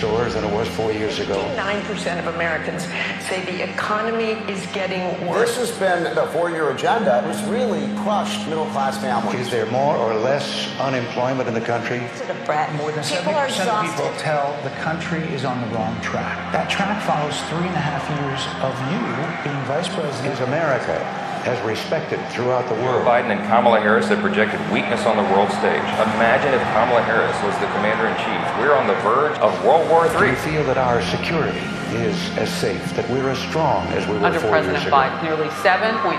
stores than it was 4 years ago. 9% of Americans say the economy is getting worse. This has been the four-year agenda. It's really crushed middle-class families. Is there more or less unemployment in the country? More than 70% of people tell the country is on the wrong track. That track follows 3.5 years of you being vice president. Is America as respected throughout the world? Biden and Kamala Harris have projected weakness on the world stage. Imagine if Kamala Harris was the commander-in-chief. We're on the verge of World War III. Do you feel that our security is as safe, that we're as strong as we were Under 4 years President ago? Biden, nearly 7.3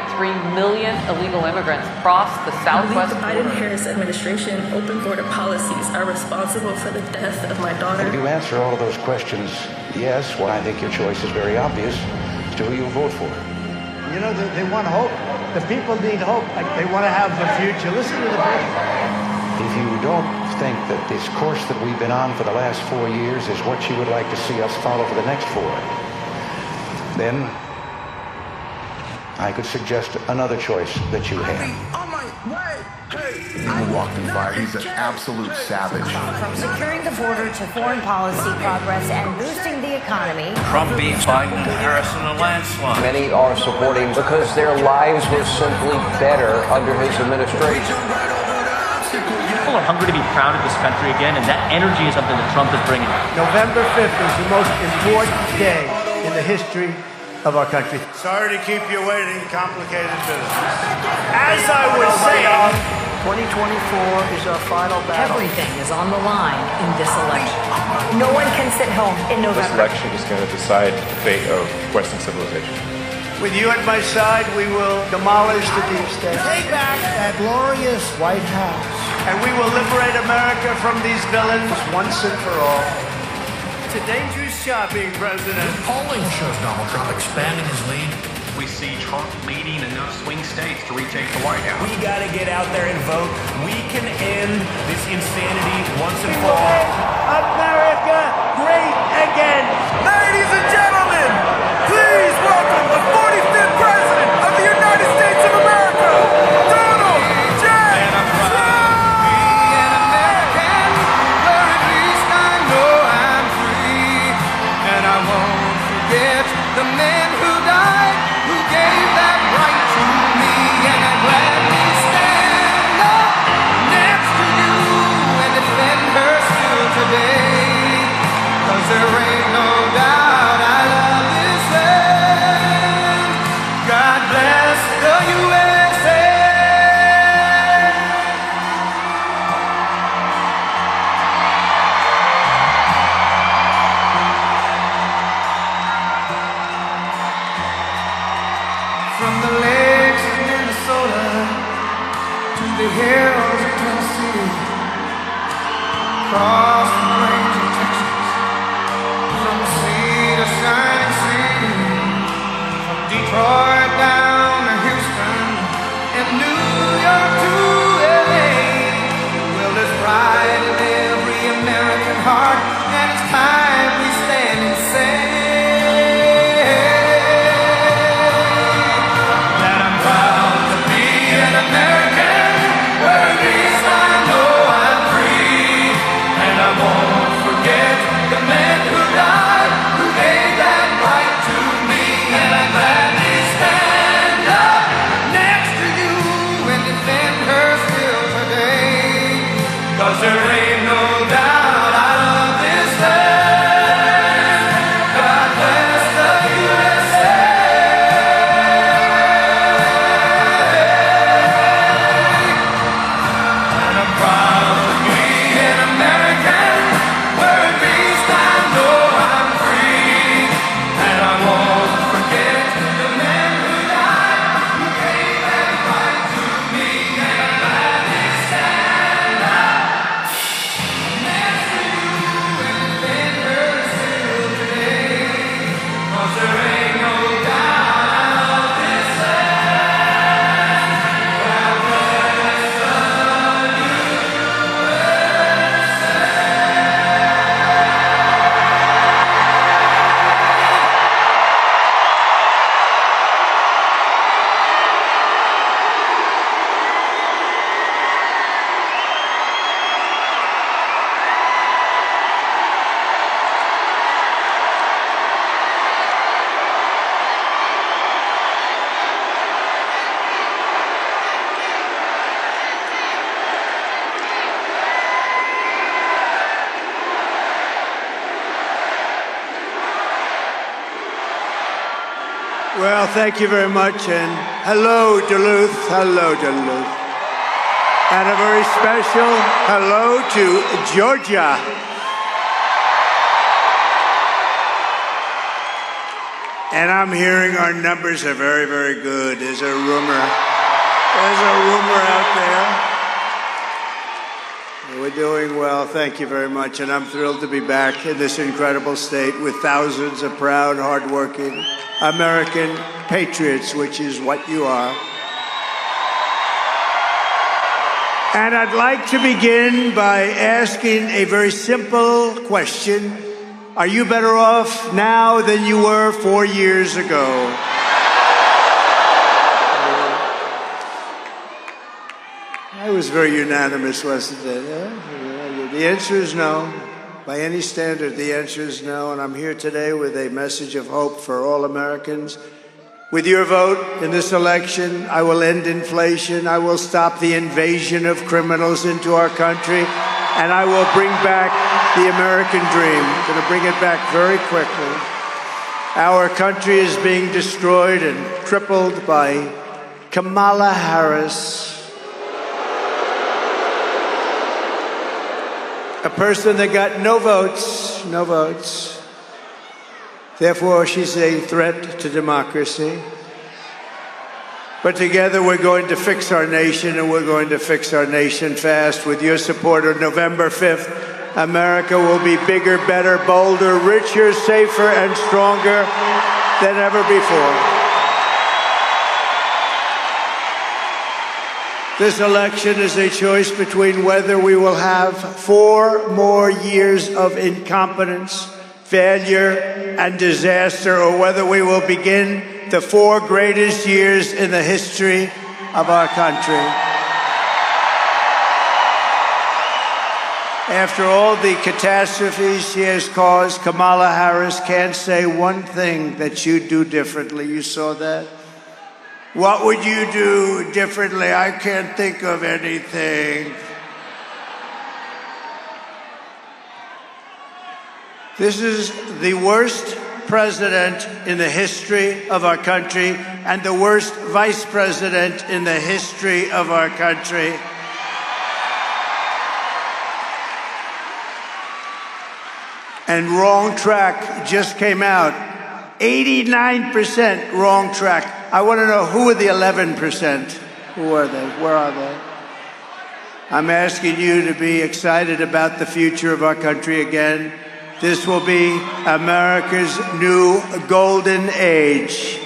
million illegal immigrants crossed the southwest The Biden-Harris administration open border policies are responsible for the death of my daughter. If you answer all of those questions, yes, well, I think your choice is very obvious as to who you'll vote for. You know, they want hope. The people need hope. Like they want to have a future. Listen to the people. If you don't think that this course that we've been on for the last 4 years is what you would like to see us follow for the next 4, then I could suggest another choice that you have. He walked in fire. He's an absolute savage. From securing the border to foreign policy progress and boosting the economy. Trump beat Biden and Harris in a landslide. Many are supporting because their lives were simply better under his administration. People are hungry to be proud of this country again, and that energy is something that Trump is bringing. November 5th is the most important day in the history of our country. Sorry to keep you waiting. Complicated business. As I was saying, 2024 is our final battle. Everything is on the line in this election. No one can sit home in November. This election is going to decide the fate of Western civilization. With you at my side, we will demolish the deep state. Take back that glorious White House. And we will liberate America from these villains once and for all. it's a dangerous job being president. Polling shows Donald Trump expanding his lead. We see Trump leading enough swing states to retake the White House. We got to get out there and vote. We can end this insanity once and for all. America great again. Ladies and gentlemen, please welcome the 45th president of the United States of America, Donald J. Trump! The men who died, who gave that right to me, and I gladly stand up next to you and defend her still today. Well, thank you very much, and hello, Duluth. Hello, Duluth. And a very special hello to Georgia. And I'm hearing our numbers are very, very good. There's a rumor out there. We're doing well. Thank you very much. And I'm thrilled to be back in this incredible state with thousands of proud, hardworking American patriots, which is what you are. And I'd like to begin by asking a very simple question. Are you better off now than you were 4 years ago? I was very unanimous, wasn't it? The answer is no. By any standard, the answer is no. And I'm here today with a message of hope for all Americans. With your vote in this election, I will end inflation. I will stop the invasion of criminals into our country. And I will bring back the American dream. I'm going to bring it back very quickly. Our country is being destroyed and crippled by Kamala Harris, a person that got no votes. Therefore, she's a threat to democracy. But together, we're going to fix our nation, and we're going to fix our nation fast. With your support on November 5th, America will be bigger, better, bolder, richer, safer, and stronger than ever before. This election is a choice between whether we will have 4 more years of incompetence, failure, and disaster, or whether we will begin the 4 greatest years in the history of our country. After all the catastrophes she has caused, Kamala Harris can't say one thing that you'd do differently. You saw that? What would you do differently? I can't think of anything. This is the worst president in the history of our country and the worst vice president in the history of our country. And Wrong Track just came out. 89% wrong track. I want to know, who are the 11%? Who are they? Where are they? I'm asking you to be excited about the future of our country again. This will be America's new golden age.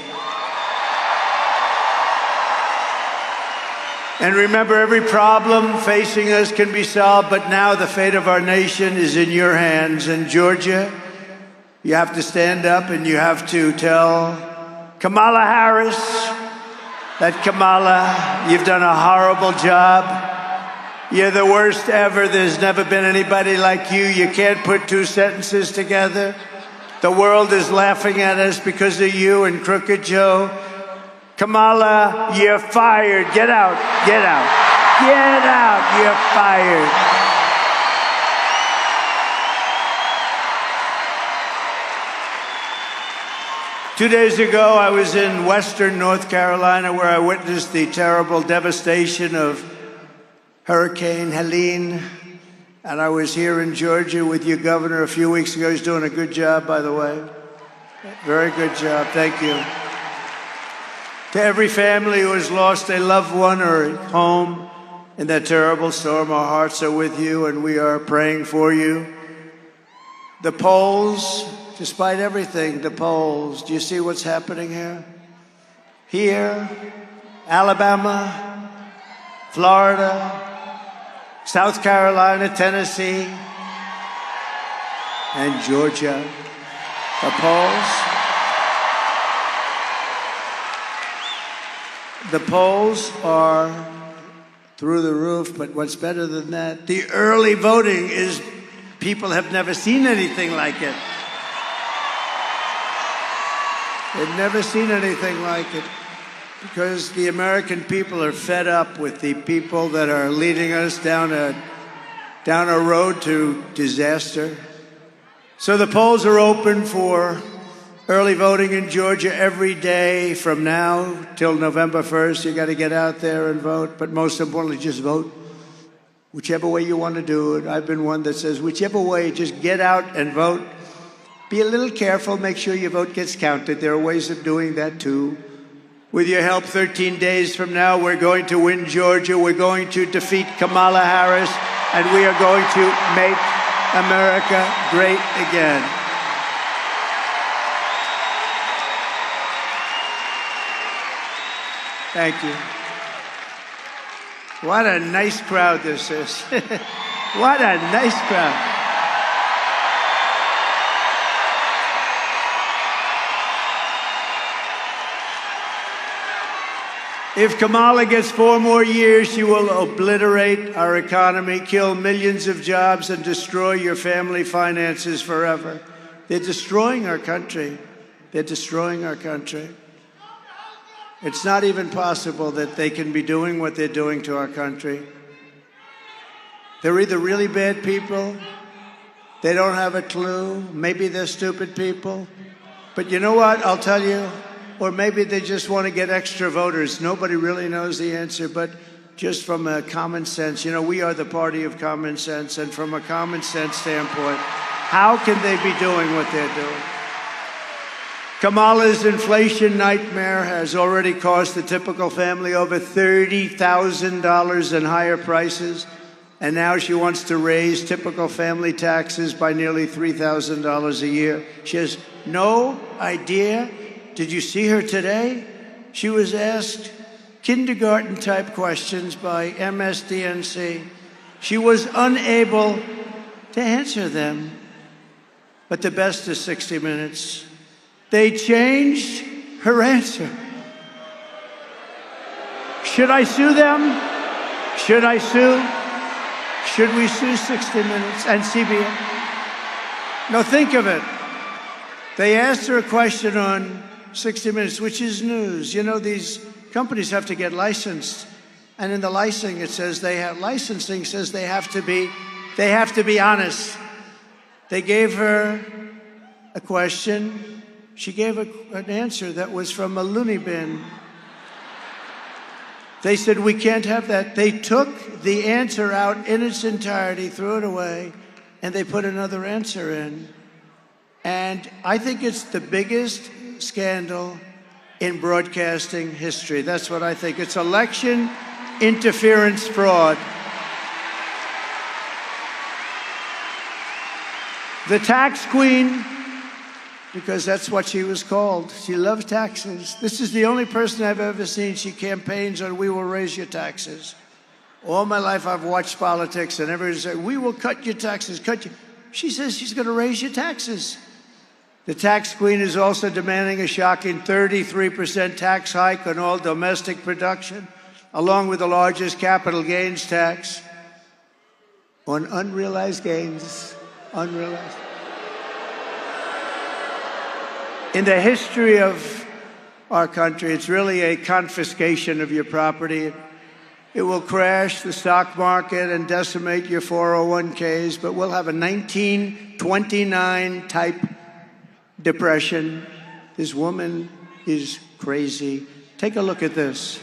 And remember, every problem facing us can be solved, but now the fate of our nation is in your hands. In Georgia, you have to stand up and you have to tell Kamala Harris that, Kamala, you've done a horrible job. You're the worst ever. There's never been anybody like you. You can't put 2 sentences together. The world is laughing at us because of you and Crooked Joe. Kamala, you're fired. Get out. Get out. Get out. You're fired. Two days ago, I was in western North Carolina where I witnessed the terrible devastation of Hurricane Helene. And I was here in Georgia with your governor a few weeks ago. He's doing a good job, by the way. Very good job. Thank you. To every family who has lost a loved one or a home in that terrible storm, our hearts are with you and we are praying for you. The polls, despite everything, the polls, do you see what's happening here? Here, Alabama, Florida, South Carolina, Tennessee, and Georgia. The polls are through the roof, but what's better than that? The early voting is, people have never seen anything like it. They've never seen anything like it because the American people are fed up with the people that are leading us down a road to disaster. So the polls are open for Early voting in Georgia every day from now till November 1st. You got to get out there and vote. But most importantly, just vote. Whichever way you want to do it. I've been one that says, whichever way, just get out and vote. Be a little careful. Make sure your vote gets counted. There are ways of doing that, too. With your help, 13 days from now, we're going to win Georgia. We're going to defeat Kamala Harris. And we are going to make America great again. Thank you. What a nice crowd this is. What a nice crowd. If Kamala gets 4 more years, she will obliterate our economy, kill millions of jobs, and destroy your family finances forever. They're destroying our country. They're destroying our country. It's not even possible that they can be doing what they're doing to our country. They're either really bad people, they don't have a clue, maybe they're stupid people. But you know what? I'll tell you, or maybe they just want to get extra voters. Nobody really knows the answer, but just from a common sense, you know, we are the party of common sense, and from a common sense standpoint, how can they be doing what they're doing? Kamala's inflation nightmare has already cost the typical family over $30,000 in higher prices, and now she wants to raise typical family taxes by nearly $3,000 a year. She has no idea. Did you see her today? She was asked kindergarten-type questions by MSDNC. She was unable to answer them. But the best is 60 Minutes. They changed her answer. Should I sue them? Should I sue? Should we sue 60 Minutes and CBS? No, think of it. They asked her a question on 60 Minutes, which is news. You know, these companies have to get licensed. And in the licensing, it says they have to be honest. They gave her a question. She gave an answer that was from a loony bin. They said, we can't have that. They took the answer out in its entirety, threw it away, and they put another answer in. And I think it's the biggest scandal in broadcasting history. That's what I think. It's election interference fraud. The tax queen, because that's what she was called. She loves taxes. This is the only person I've ever seen. She campaigns on, we will raise your taxes. All my life I've watched politics, and everybody says, we will cut your taxes, cut you. She says she's going to raise your taxes. The tax queen is also demanding a shocking 33% tax hike on all domestic production, along with the largest capital gains tax on unrealized gains. Unrealized. In the history of our country, it's really a confiscation of your property. It will crash the stock market and decimate your 401ks, but we'll have a 1929 type depression. This woman is crazy. Take a look at this.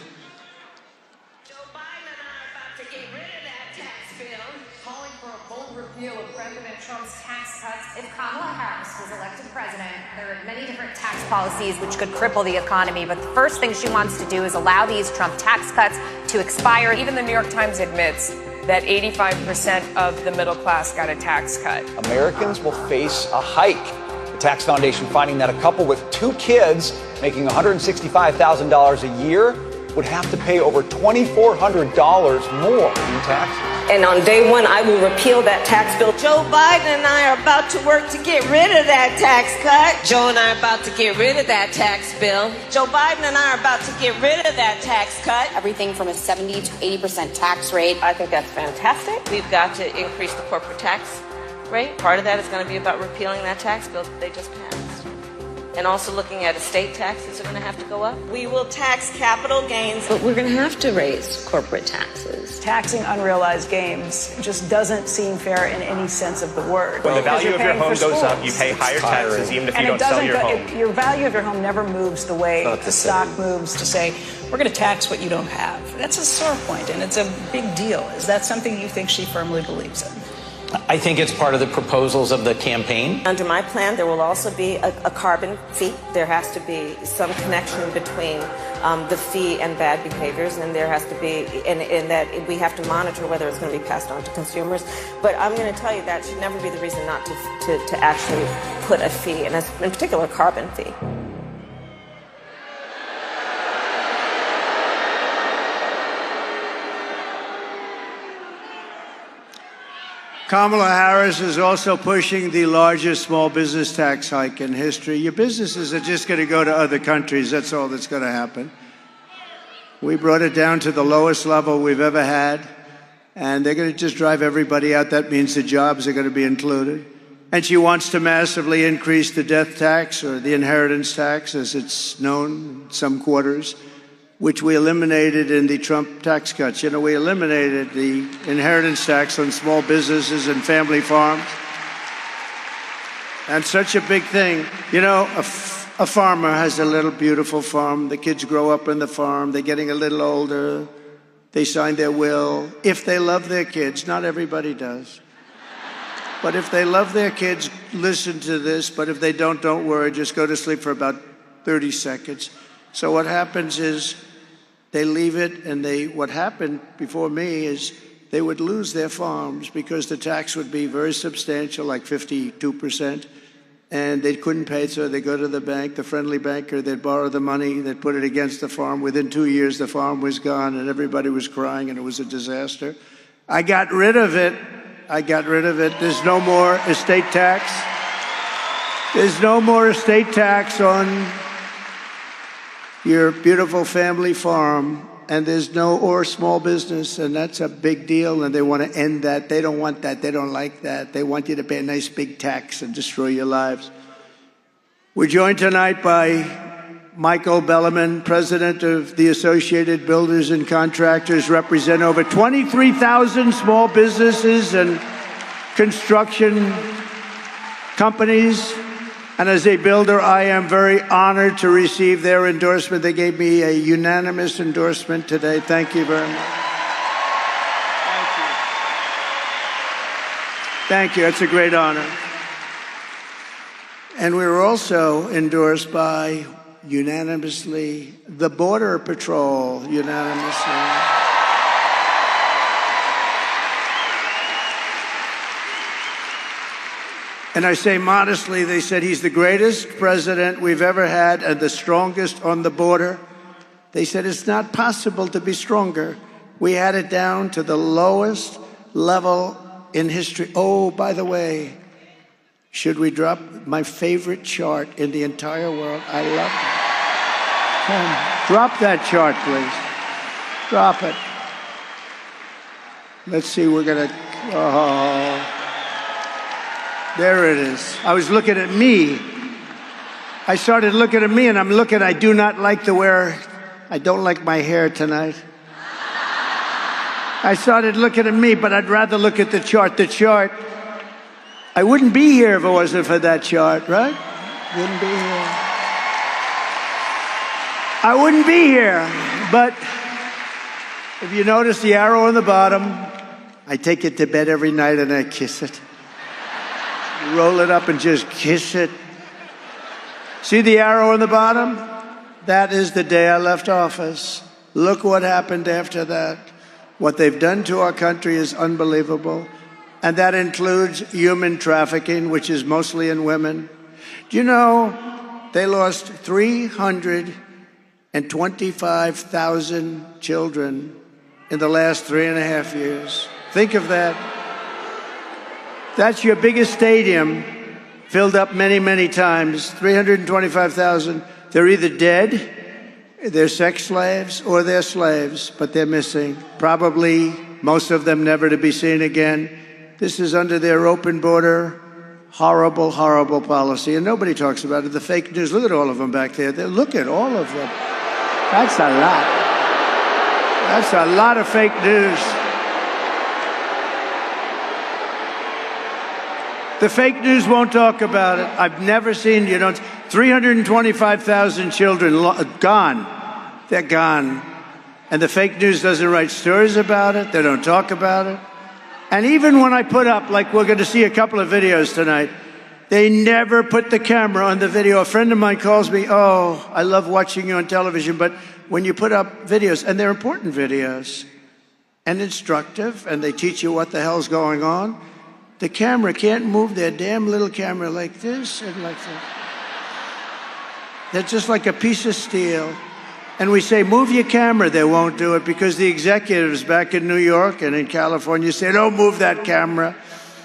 Joe Biden and I are about to get rid of that tax bill, calling for a bold repeal of President Trump's tax cuts. If Kamala Harris was elected president, there are many different tax policies which could cripple the economy, but the first thing she wants to do is allow these Trump tax cuts to expire. Even the New York Times admits that 85% of the middle class got a tax cut. Americans will face a hike. The Tax Foundation finding that a couple with 2 kids making $165,000 a year would have to pay over $2,400 more in taxes. And on day one, I will repeal that tax bill. Joe Biden and I are about to work to get rid of that tax cut. Joe and I are about to get rid of that tax bill. Joe Biden and I are about to get rid of that tax cut. Everything from a 70 to 80% tax rate. I think that's fantastic. We've got to increase the corporate tax rate. Part of that is going to be about repealing that tax bill that they just passed. and also looking at estate taxes are going to have to go up. We will tax capital gains, but we're going to have to raise corporate taxes. Taxing unrealized gains just doesn't seem fair in any sense of the word. When the value of your home goes up, you pay higher taxes even if you don't sell your home. Your value of your home never moves the way the stock moves to say, we're going to tax what you don't have. That's a sore point, and it's a big deal. Is that something you think she firmly believes in? I think it's part of the proposals of the campaign. Under my plan, there will also be a carbon fee. There has to be some connection between the fee and bad behaviors, and there has to be, in that we have to monitor whether it's going to be passed on to consumers. But I'm going to tell you that should never be the reason not to actually put a fee, and in particular, a carbon fee. Kamala Harris is also pushing the largest small business tax hike in history. Your businesses are just going to go to other countries. That's all that's going to happen. We brought it down to the lowest level we've ever had, and they're going to just drive everybody out. That means the jobs are going to be included. And she wants to massively increase the death tax, or the inheritance tax, as it's known in some quarters, which we eliminated in the Trump tax cuts. You know, we eliminated the inheritance tax on small businesses and family farms. And such a big thing. You know, a farmer has a little beautiful farm. The kids grow up in the farm. They're getting a little older. They sign their will. If they love their kids, not everybody does. But if they love their kids, listen to this. But if they don't worry. Just go to sleep for about 30 seconds. So what happens is they leave it, and what happened before me is they would lose their farms because the tax would be very substantial, like 52%, and they couldn't pay, so they go to the bank, the friendly banker, they'd borrow the money, they'd put it against the farm. Within 2 years, the farm was gone, and everybody was crying, and it was a disaster. I got rid of it. There's no more estate tax. There's no more estate tax on your beautiful family farm, and there's or small business, and that's a big deal, and they want to end that. They don't want that. They don't like that. They want you to pay a nice big tax and destroy your lives. We're joined tonight by Michael Bellerman, president of the Associated Builders and Contractors, represent over 23,000 small businesses and construction companies. And as a builder, I am very honored to receive their endorsement. They gave me a unanimous endorsement today. Thank you very much. Thank you. It's a great honor. And we were also endorsed by, unanimously, the Border Patrol, unanimously. And I say modestly, they said he's the greatest president we've ever had and the strongest on the border. They said it's not possible to be stronger. We had it down to the lowest level in history. Oh, by the way, should we drop my favorite chart in the entire world? I love it. Drop that chart, please. Drop it. Let's see, we're going to... Oh. There it is. I was looking at me. I started looking at me, and I'm looking. I do not like I don't like my hair tonight. I started looking at me, but I'd rather look at the chart. The chart. I wouldn't be here if it wasn't for that chart, right? Wouldn't be here. I wouldn't be here. But if you notice the arrow on the bottom, I take it to bed every night and I kiss it. Roll it up and just kiss it. See the arrow on the bottom? That is the day I left office. Look what happened after that. What they've done to our country is unbelievable. And that includes human trafficking, which is mostly in women. Do you know they lost 325,000 children in the last 3.5 years? Think of that. That's your biggest stadium, filled up many, many times. 325,000. They're either dead, they're sex slaves, or they're slaves, but they're missing. Probably most of them never to be seen again. This is under their open border, horrible, horrible policy, and nobody talks about it. The fake news, look at all of them back there. Look at all of them. That's a lot. That's a lot of fake news. The fake news won't talk about it. I've never seen, 325,000 children gone. They're gone. And the fake news doesn't write stories about it. They don't talk about it. And even when I put up, like we're going to see a couple of videos tonight, they never put the camera on the video. A friend of mine calls me, oh, I love watching you on television, but when you put up videos, and they're important videos, and instructive, and they teach you what the hell's going on, the camera can't move their damn little camera like this and like that. They're just like a piece of steel. And we say, move your camera. They won't do it because the executives back in New York and in California say, don't move that camera.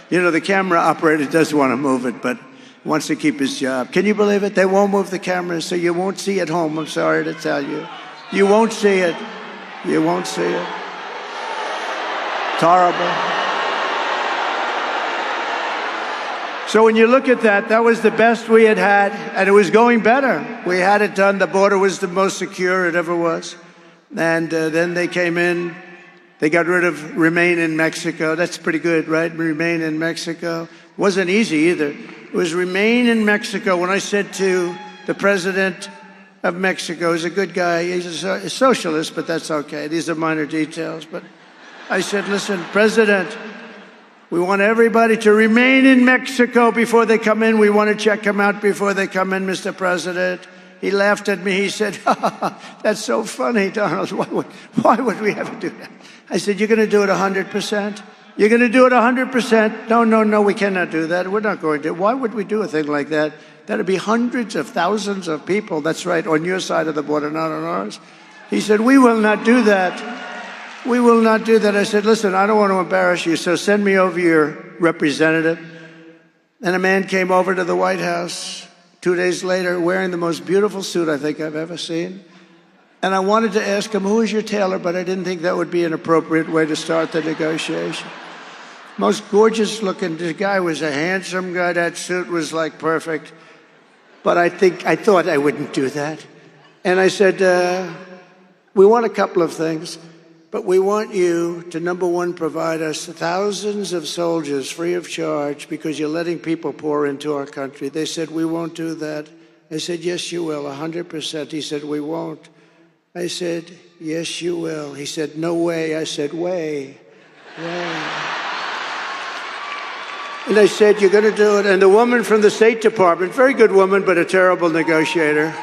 The camera operator does want to move it, but wants to keep his job. Can you believe it? They won't move the camera, so you won't see at home. I'm sorry to tell you. You won't see it. You won't see it. It's horrible. So when you look at that, that was the best we had, and it was going better. We had it done. The border was the most secure it ever was. And then they came in. They got rid of Remain in Mexico. That's pretty good, right? Remain in Mexico. Wasn't easy either. It was Remain in Mexico. When I said to the president of Mexico, he's a good guy. He's a socialist, but that's okay. These are minor details. But I said, listen, President, we want everybody to remain in Mexico before they come in. We want to check them out before they come in, Mr. President. He laughed at me. He said, that's so funny, Donald. Why would we ever do that? I said, you're going to do it 100%? You're going to do it 100%? No, we cannot do that. We're not going to. Why would we do a thing like that? That'd be hundreds of thousands of people, that's right, on your side of the border, not on ours. He said, we will not do that. We will not do that. I said, listen, I don't want to embarrass you, so send me over your representative. And a man came over to the White House 2 days later wearing the most beautiful suit I think I've ever seen. And I wanted to ask him, who is your tailor? But I didn't think that would be an appropriate way to start the negotiation. Most gorgeous looking. The guy was a handsome guy. That suit was like perfect. But I thought I wouldn't do that. And I said, we want a couple of things. But we want you to, number one, provide us thousands of soldiers free of charge because you're letting people pour into our country. They said, we won't do that. I said, yes, you will, 100%. He said, we won't. I said, yes, you will. He said, no way. I said, way. And I said, you're going to do it. And the woman from the State Department, very good woman, but a terrible negotiator.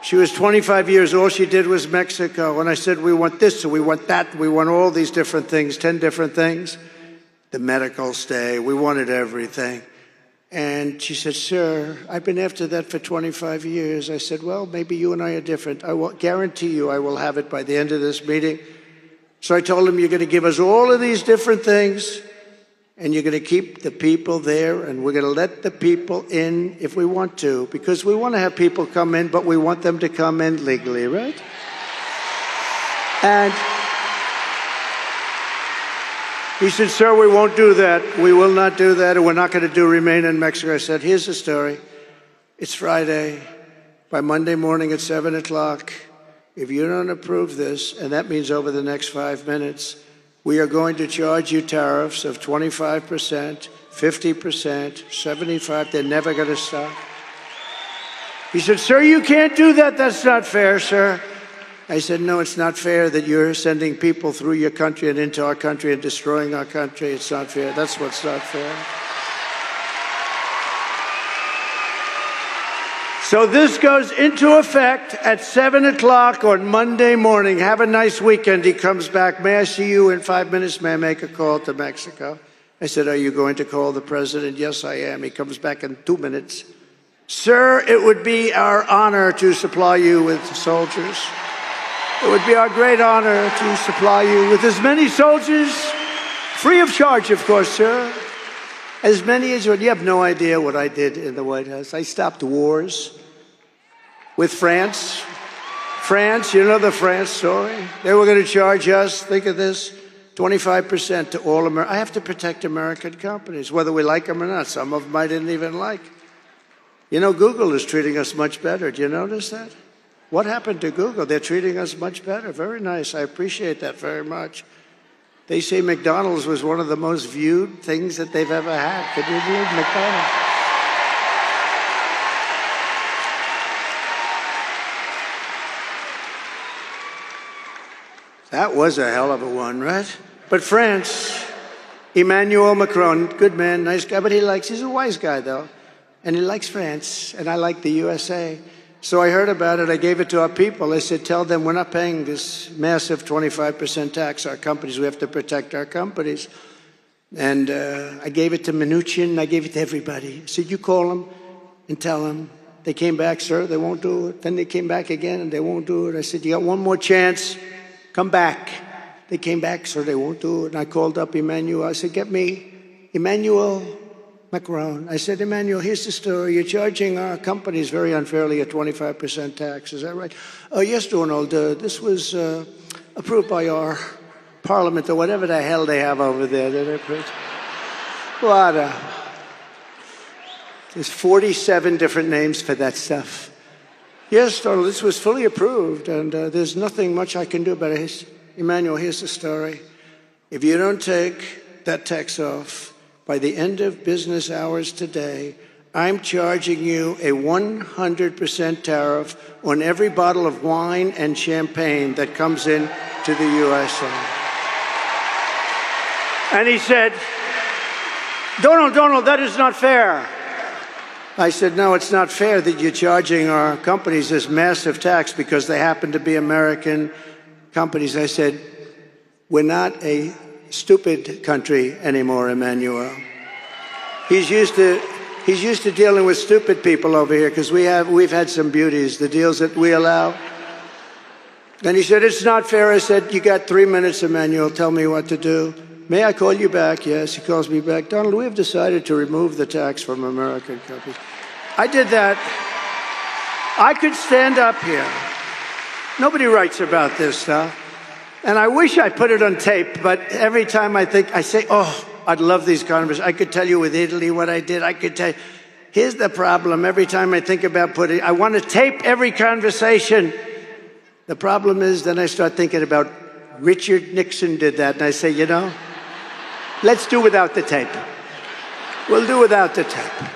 She was 25 years old. All she did was Mexico. And I said, we want this, we want that, we want all these different things, 10 different things. The medical stay, we wanted everything. And she said, sir, I've been after that for 25 years. I said, well, maybe you and I are different. I will guarantee you I will have it by the end of this meeting. So I told him, you're going to give us all of these different things, and you're going to keep the people there, and we're going to let the people in if we want to, because we want to have people come in, but we want them to come in legally, right? And he said, sir, we won't do that. We will not do that, and we're not going to do Remain in Mexico. I said, here's the story. It's Friday. By Monday morning at 7 o'clock, if you don't approve this, and that means over the next 5 minutes, we are going to charge you tariffs of 25%, 50%, 75%. They're never going to stop. He said, sir, you can't do that. That's not fair, sir. I said, no, it's not fair that you're sending people through your country and into our country and destroying our country. It's not fair. That's what's not fair. So this goes into effect at 7 o'clock on Monday morning. Have a nice weekend. He comes back. May I see you in 5 minutes? May I make a call to Mexico? I said, are you going to call the president? Yes, I am. He comes back in 2 minutes. Sir, it would be our honor to supply you with soldiers. It would be our great honor to supply you with as many soldiers, free of charge, of course, sir. As many as you want. You have no idea what I did in the White House. I stopped wars with France. France, you know the France story. They were going to charge us, think of this, 25% to all America. I have to protect American companies, whether we like them or not. Some of them I didn't even like. You know, Google is treating us much better. Do you notice that? What happened to Google? They're treating us much better. Very nice. I appreciate that very much. They say McDonald's was one of the most viewed things that they've ever had. Could you believe McDonald's? That was a hell of a one, right? But France, Emmanuel Macron, good man, nice guy, but he's a wise guy, though. And he likes France, and I like the USA. So I heard about it. I gave it to our people. I said, tell them we're not paying this massive 25% tax, our companies. We have to protect our companies. And I gave it to Mnuchin. I gave it to everybody. I said, you call them and tell them. They came back, sir, they won't do it. Then they came back again, and they won't do it. I said, you got one more chance. Come back. They came back, sir, they won't do it. And I called up Emmanuel. I said, get me Emmanuel Macron. I said, Emmanuel, here's the story. You're charging our companies very unfairly a 25% tax. Is that right? Oh, yes, Donald. This was approved by our parliament or whatever the hell they have over there. There's 47 different names for that stuff. Yes, Donald, this was fully approved, and there's nothing much I can do about it. Emmanuel, here's the story. If you don't take that tax off by the end of business hours today, I'm charging you a 100% tariff on every bottle of wine and champagne that comes in to the USA. And he said, Donald, that is not fair. I said, no, it's not fair that you're charging our companies this massive tax because they happen to be American companies. I said, we're not a stupid country anymore, Emmanuel. He's used to dealing with stupid people over here because we've had some beauties, the deals that we allow. Then he said, it's not fair. I said, you got 3 minutes, Emmanuel. Tell me what to do. May I call you back? Yes, he calls me back. Donald, we have decided to remove the tax from American companies. I did that. I could stand up here. Nobody writes about this stuff. And I wish I put it on tape, but every time I say, oh, I'd love these conversations. I could tell you with Italy what I did. I could tell you. Here's the problem. Every time I think about I want to tape every conversation. The problem is then I start thinking about Richard Nixon did that. And I say, let's do without the tape. We'll do without the tape.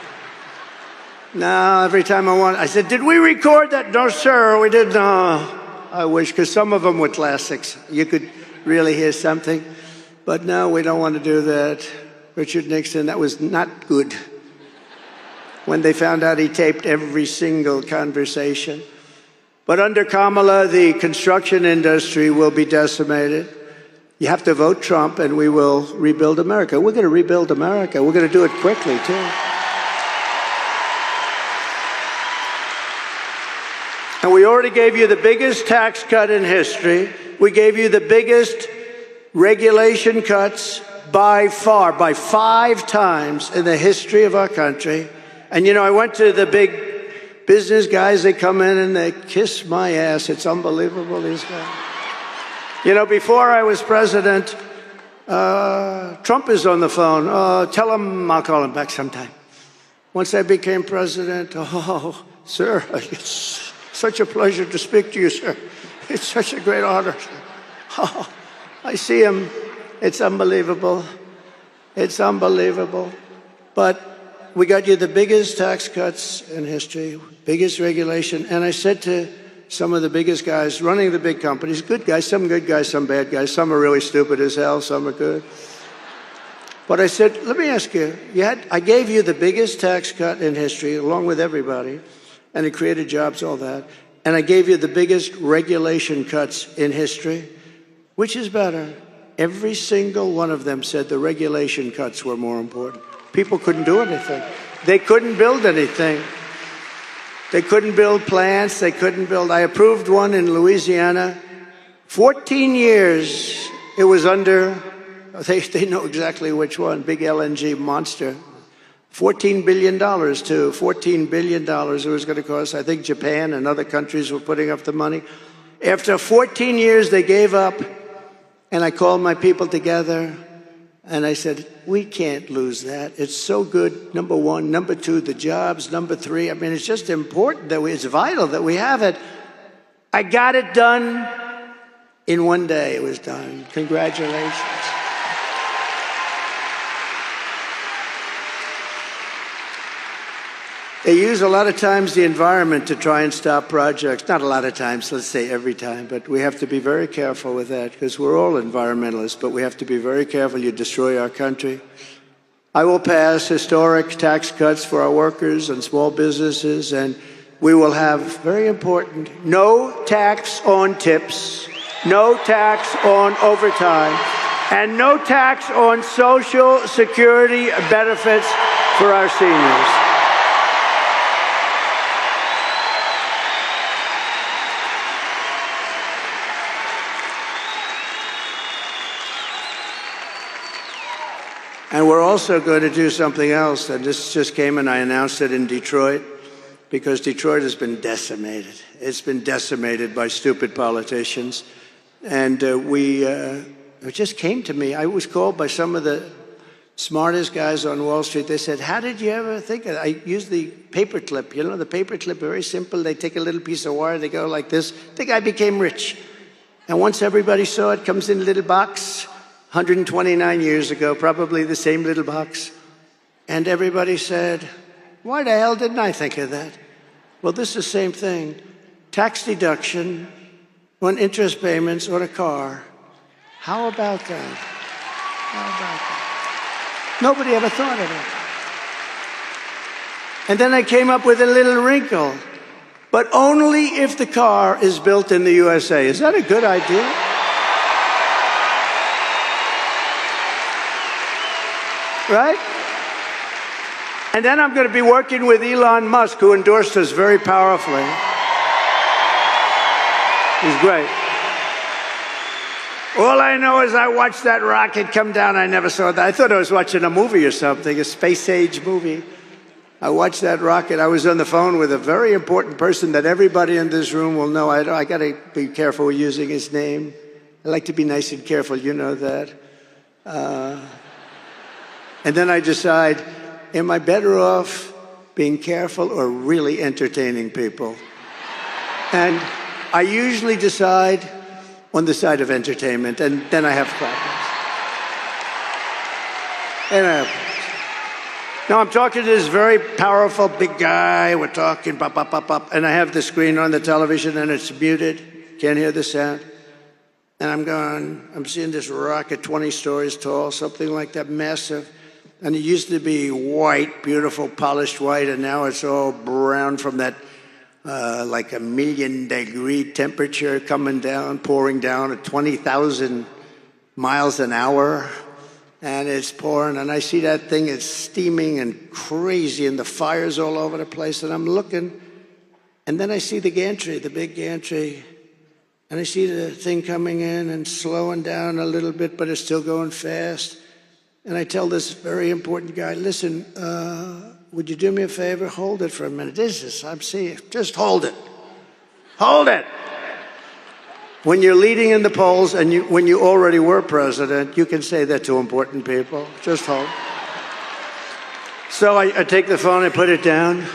Now, every time I said, did we record that? No, sir, we did not. I wish, because some of them were classics. You could really hear something. But no, we don't want to do that. Richard Nixon, that was not good. When they found out he taped every single conversation. But under Kamala, the construction industry will be decimated. You have to vote Trump, and we will rebuild America. We're going to rebuild America. We're going to do it quickly, too. And we already gave you the biggest tax cut in history. We gave you the biggest regulation cuts by far, by 5 times in the history of our country. And, I went to the big business guys. They come in and they kiss my ass. It's unbelievable, these guys. Before I was president, Trump is on the phone. Tell him I'll call him back sometime. Once I became president, sir, it's such a pleasure to speak to you, sir. It's such a great honor. I see him. It's unbelievable. It's unbelievable. But we got you the biggest tax cuts in history, biggest regulation. And I said to some of the biggest guys running the big companies, good guys, some bad guys, some are really stupid as hell, some are good. But I said, let me ask you, I gave you the biggest tax cut in history, along with everybody, and it created jobs, all that. And I gave you the biggest regulation cuts in history. Which is better? Every single one of them said the regulation cuts were more important. People couldn't do anything. They couldn't build anything. They couldn't build plants. They couldn't build. I approved one in Louisiana. 14 years it was under, they know exactly which one, big LNG monster. $14 billion to $14 billion it was going to cost. I think Japan and other countries were putting up the money. After 14 years, they gave up And I called my people together, and I said, we can't lose that. It's so good, number one. Number two, the jobs. Number three, I mean, it's just important that it's vital that we have it. I got it done in one day. It was done. Congratulations. They use a lot of times the environment to try and stop projects. Not a lot of times, let's say every time, but we have to be very careful with that because we're all environmentalists, but we have to be very careful. You destroy our country. I will pass historic tax cuts for our workers and small businesses, and we will have, very important, no tax on tips, no tax on overtime, and no tax on Social Security benefits for our seniors. And we're also going to do something else, and this just came and I announced it in Detroit, because Detroit has been decimated. It's been decimated by stupid politicians. And it just came to me. I was called by some of the smartest guys on Wall Street. They said, how did you ever think of it? I used the paper clip. You know, the paper clip, very simple. They take a little piece of wire, they go like this. The guy became rich. And once everybody saw it, comes in a little box, 129 years ago, probably the same little box. And everybody said, why the hell didn't I think of that? Well, this is the same thing. Tax deduction on interest payments on a car. How about that? How about that? Nobody ever thought of it. And then I came up with a little wrinkle. But only if the car is built in the USA. Is that a good idea? Right? And then I'm going to be working with Elon Musk, who endorsed us very powerfully. He's great. All I know is I watched that rocket come down. I never saw that. I thought I was watching a movie or something, a space-age movie. I watched that rocket. I was on the phone with a very important person that everybody in this room will know. I got to be careful with using his name. I like to be nice and careful. You know that. And then I decide, am I better off being careful or really entertaining people? And I usually decide on the side of entertainment, and then I have problems. Now I'm talking to this very powerful big guy. We're talking, pop, pop, pop, pop, and I have the screen on the television, and it's muted. Can't hear the sound. And I'm seeing this rocket 20 stories tall, something like that, massive. And it used to be white, beautiful, polished white, and now it's all brown from that like 1,000,000-degree temperature coming down, pouring down at 20,000 miles an hour. And it's pouring, and I see that thing, it's steaming and crazy, and the fire's all over the place, and I'm looking, and then I see the gantry, the big gantry, and I see the thing coming in and slowing down a little bit, but it's still going fast. And I tell this very important guy, listen, would you do me a favor? Hold it for a minute. I'm seeing, just hold it. Hold it. When you're leading in the polls and when you already were president, you can say that to important people. Just hold. So I take the phone, I put it down.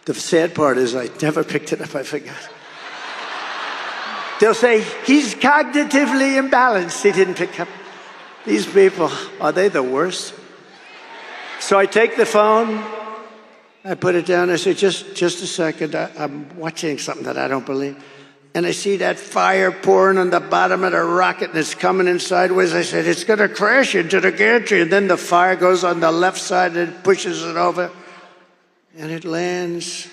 The sad part is I never picked it up, I forgot. They'll say, he's cognitively imbalanced. He didn't pick up. These people, are they the worst? So I take the phone, I put it down, I say, just a second, I'm watching something that I don't believe. And I see that fire pouring on the bottom of the rocket, and it's coming in sideways. I said, it's going to crash into the gantry. And then the fire goes on the left side and pushes it over. And it lands.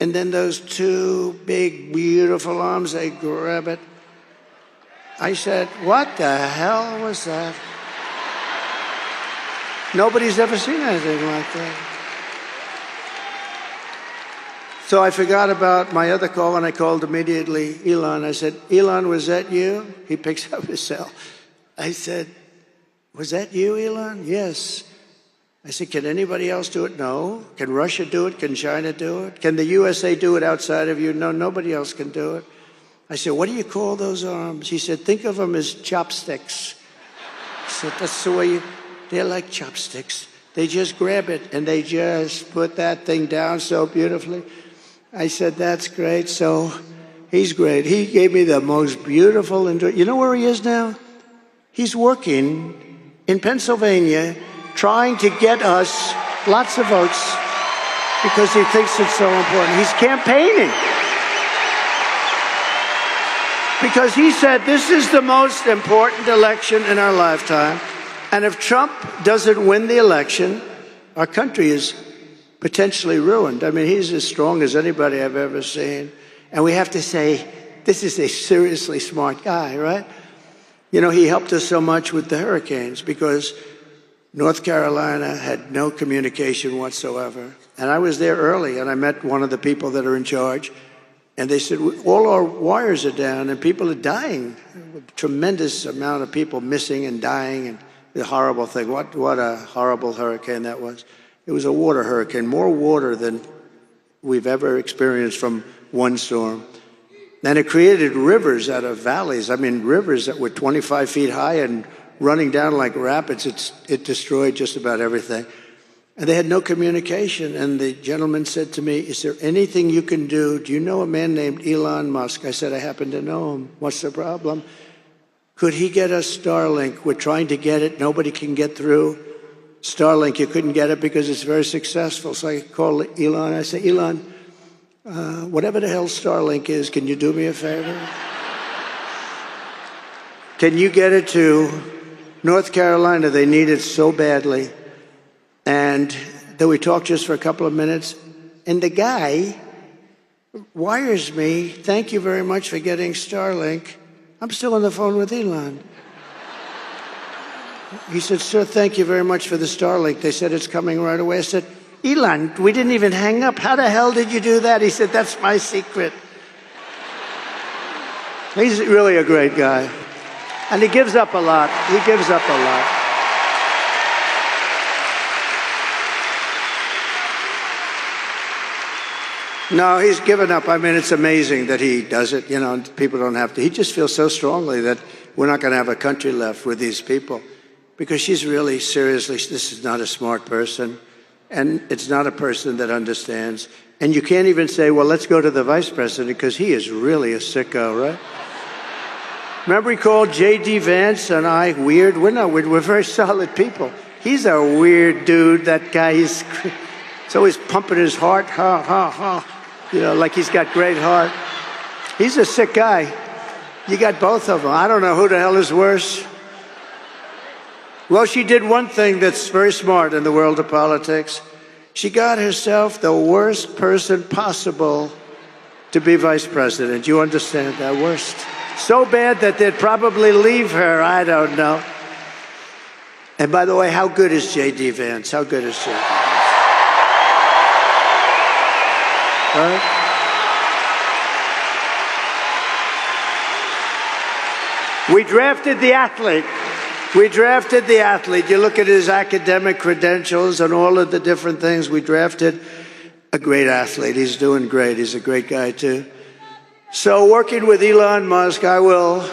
And then those two big, beautiful arms, they grab it. I said, what the hell was that? Nobody's ever seen anything like that. So I forgot about my other call, and I called immediately Elon. I said, Elon, was that you? He picks up his cell. I said, was that you, Elon? Yes. I said, can anybody else do it? No. Can Russia do it? Can China do it? Can the USA do it outside of you? No, nobody else can do it. I said, what do you call those arms? He said, think of them as chopsticks. I said, that's the way they're like chopsticks. They just grab it and they just put that thing down so beautifully. I said, that's great. So he's great. He gave me the most beautiful, you know where he is now? He's working in Pennsylvania trying to get us lots of votes because he thinks it's so important. He's campaigning because he said this is the most important election in our lifetime. And if Trump doesn't win the election, our country is potentially ruined. I mean, he's as strong as anybody I've ever seen. And we have to say, this is a seriously smart guy, right? You know, he helped us so much with the hurricanes because North Carolina had no communication whatsoever. And I was there early, and I met one of the people that are in charge. And they said, all our wires are down, and people are dying. A tremendous amount of people missing and dying, and the horrible thing. What a horrible hurricane that was. It was a water hurricane, more water than we've ever experienced from one storm. And it created rivers out of valleys. I mean, rivers that were 25 feet high and running down like rapids. It destroyed just about everything. And they had no communication. And the gentleman said to me, is there anything you can do? Do you know a man named Elon Musk? I said, I happen to know him. What's the problem? Could he get us Starlink? We're trying to get it. Nobody can get through. Starlink, you couldn't get it because it's very successful. So I called Elon. I said, Elon, whatever the hell Starlink is, can you do me a favor? Can you get it to North Carolina? They need it so badly. And then we talked just for a couple of minutes. And the guy wires me, thank you very much for getting Starlink. I'm still on the phone with Elon. He said, sir, thank you very much for the Starlink. They said it's coming right away. I said, Elon, we didn't even hang up. How the hell did you do that? He said, that's my secret. He's really a great guy. And he gives up a lot. He gives up a lot. No, he's given up. I mean, it's amazing that he does it. You know, people don't have to. He just feels so strongly that we're not going to have a country left with these people. Because she's really, seriously, this is not a smart person. And it's not a person that understands. And you can't even say, well, let's go to the vice president, because he is really a sicko, right? Remember he called J.D. Vance and I weird? We're not weird. We're very solid people. He's a weird dude, that guy. He's always pumping his heart, ha, ha, ha. You know, like he's got great heart. He's a sick guy. You got both of them. I don't know who the hell is worse. Well, she did one thing that's very smart in the world of politics. She got herself the worst person possible to be vice president. You understand that? Worst. So bad that they'd probably leave her. I don't know. And by the way, how good is J.D. Vance? How good is she? Right? We drafted the athlete. We drafted the athlete. You look at his academic credentials and all of the different things. We drafted a great athlete. He's doing great. He's a great guy, too. So working with Elon Musk, I will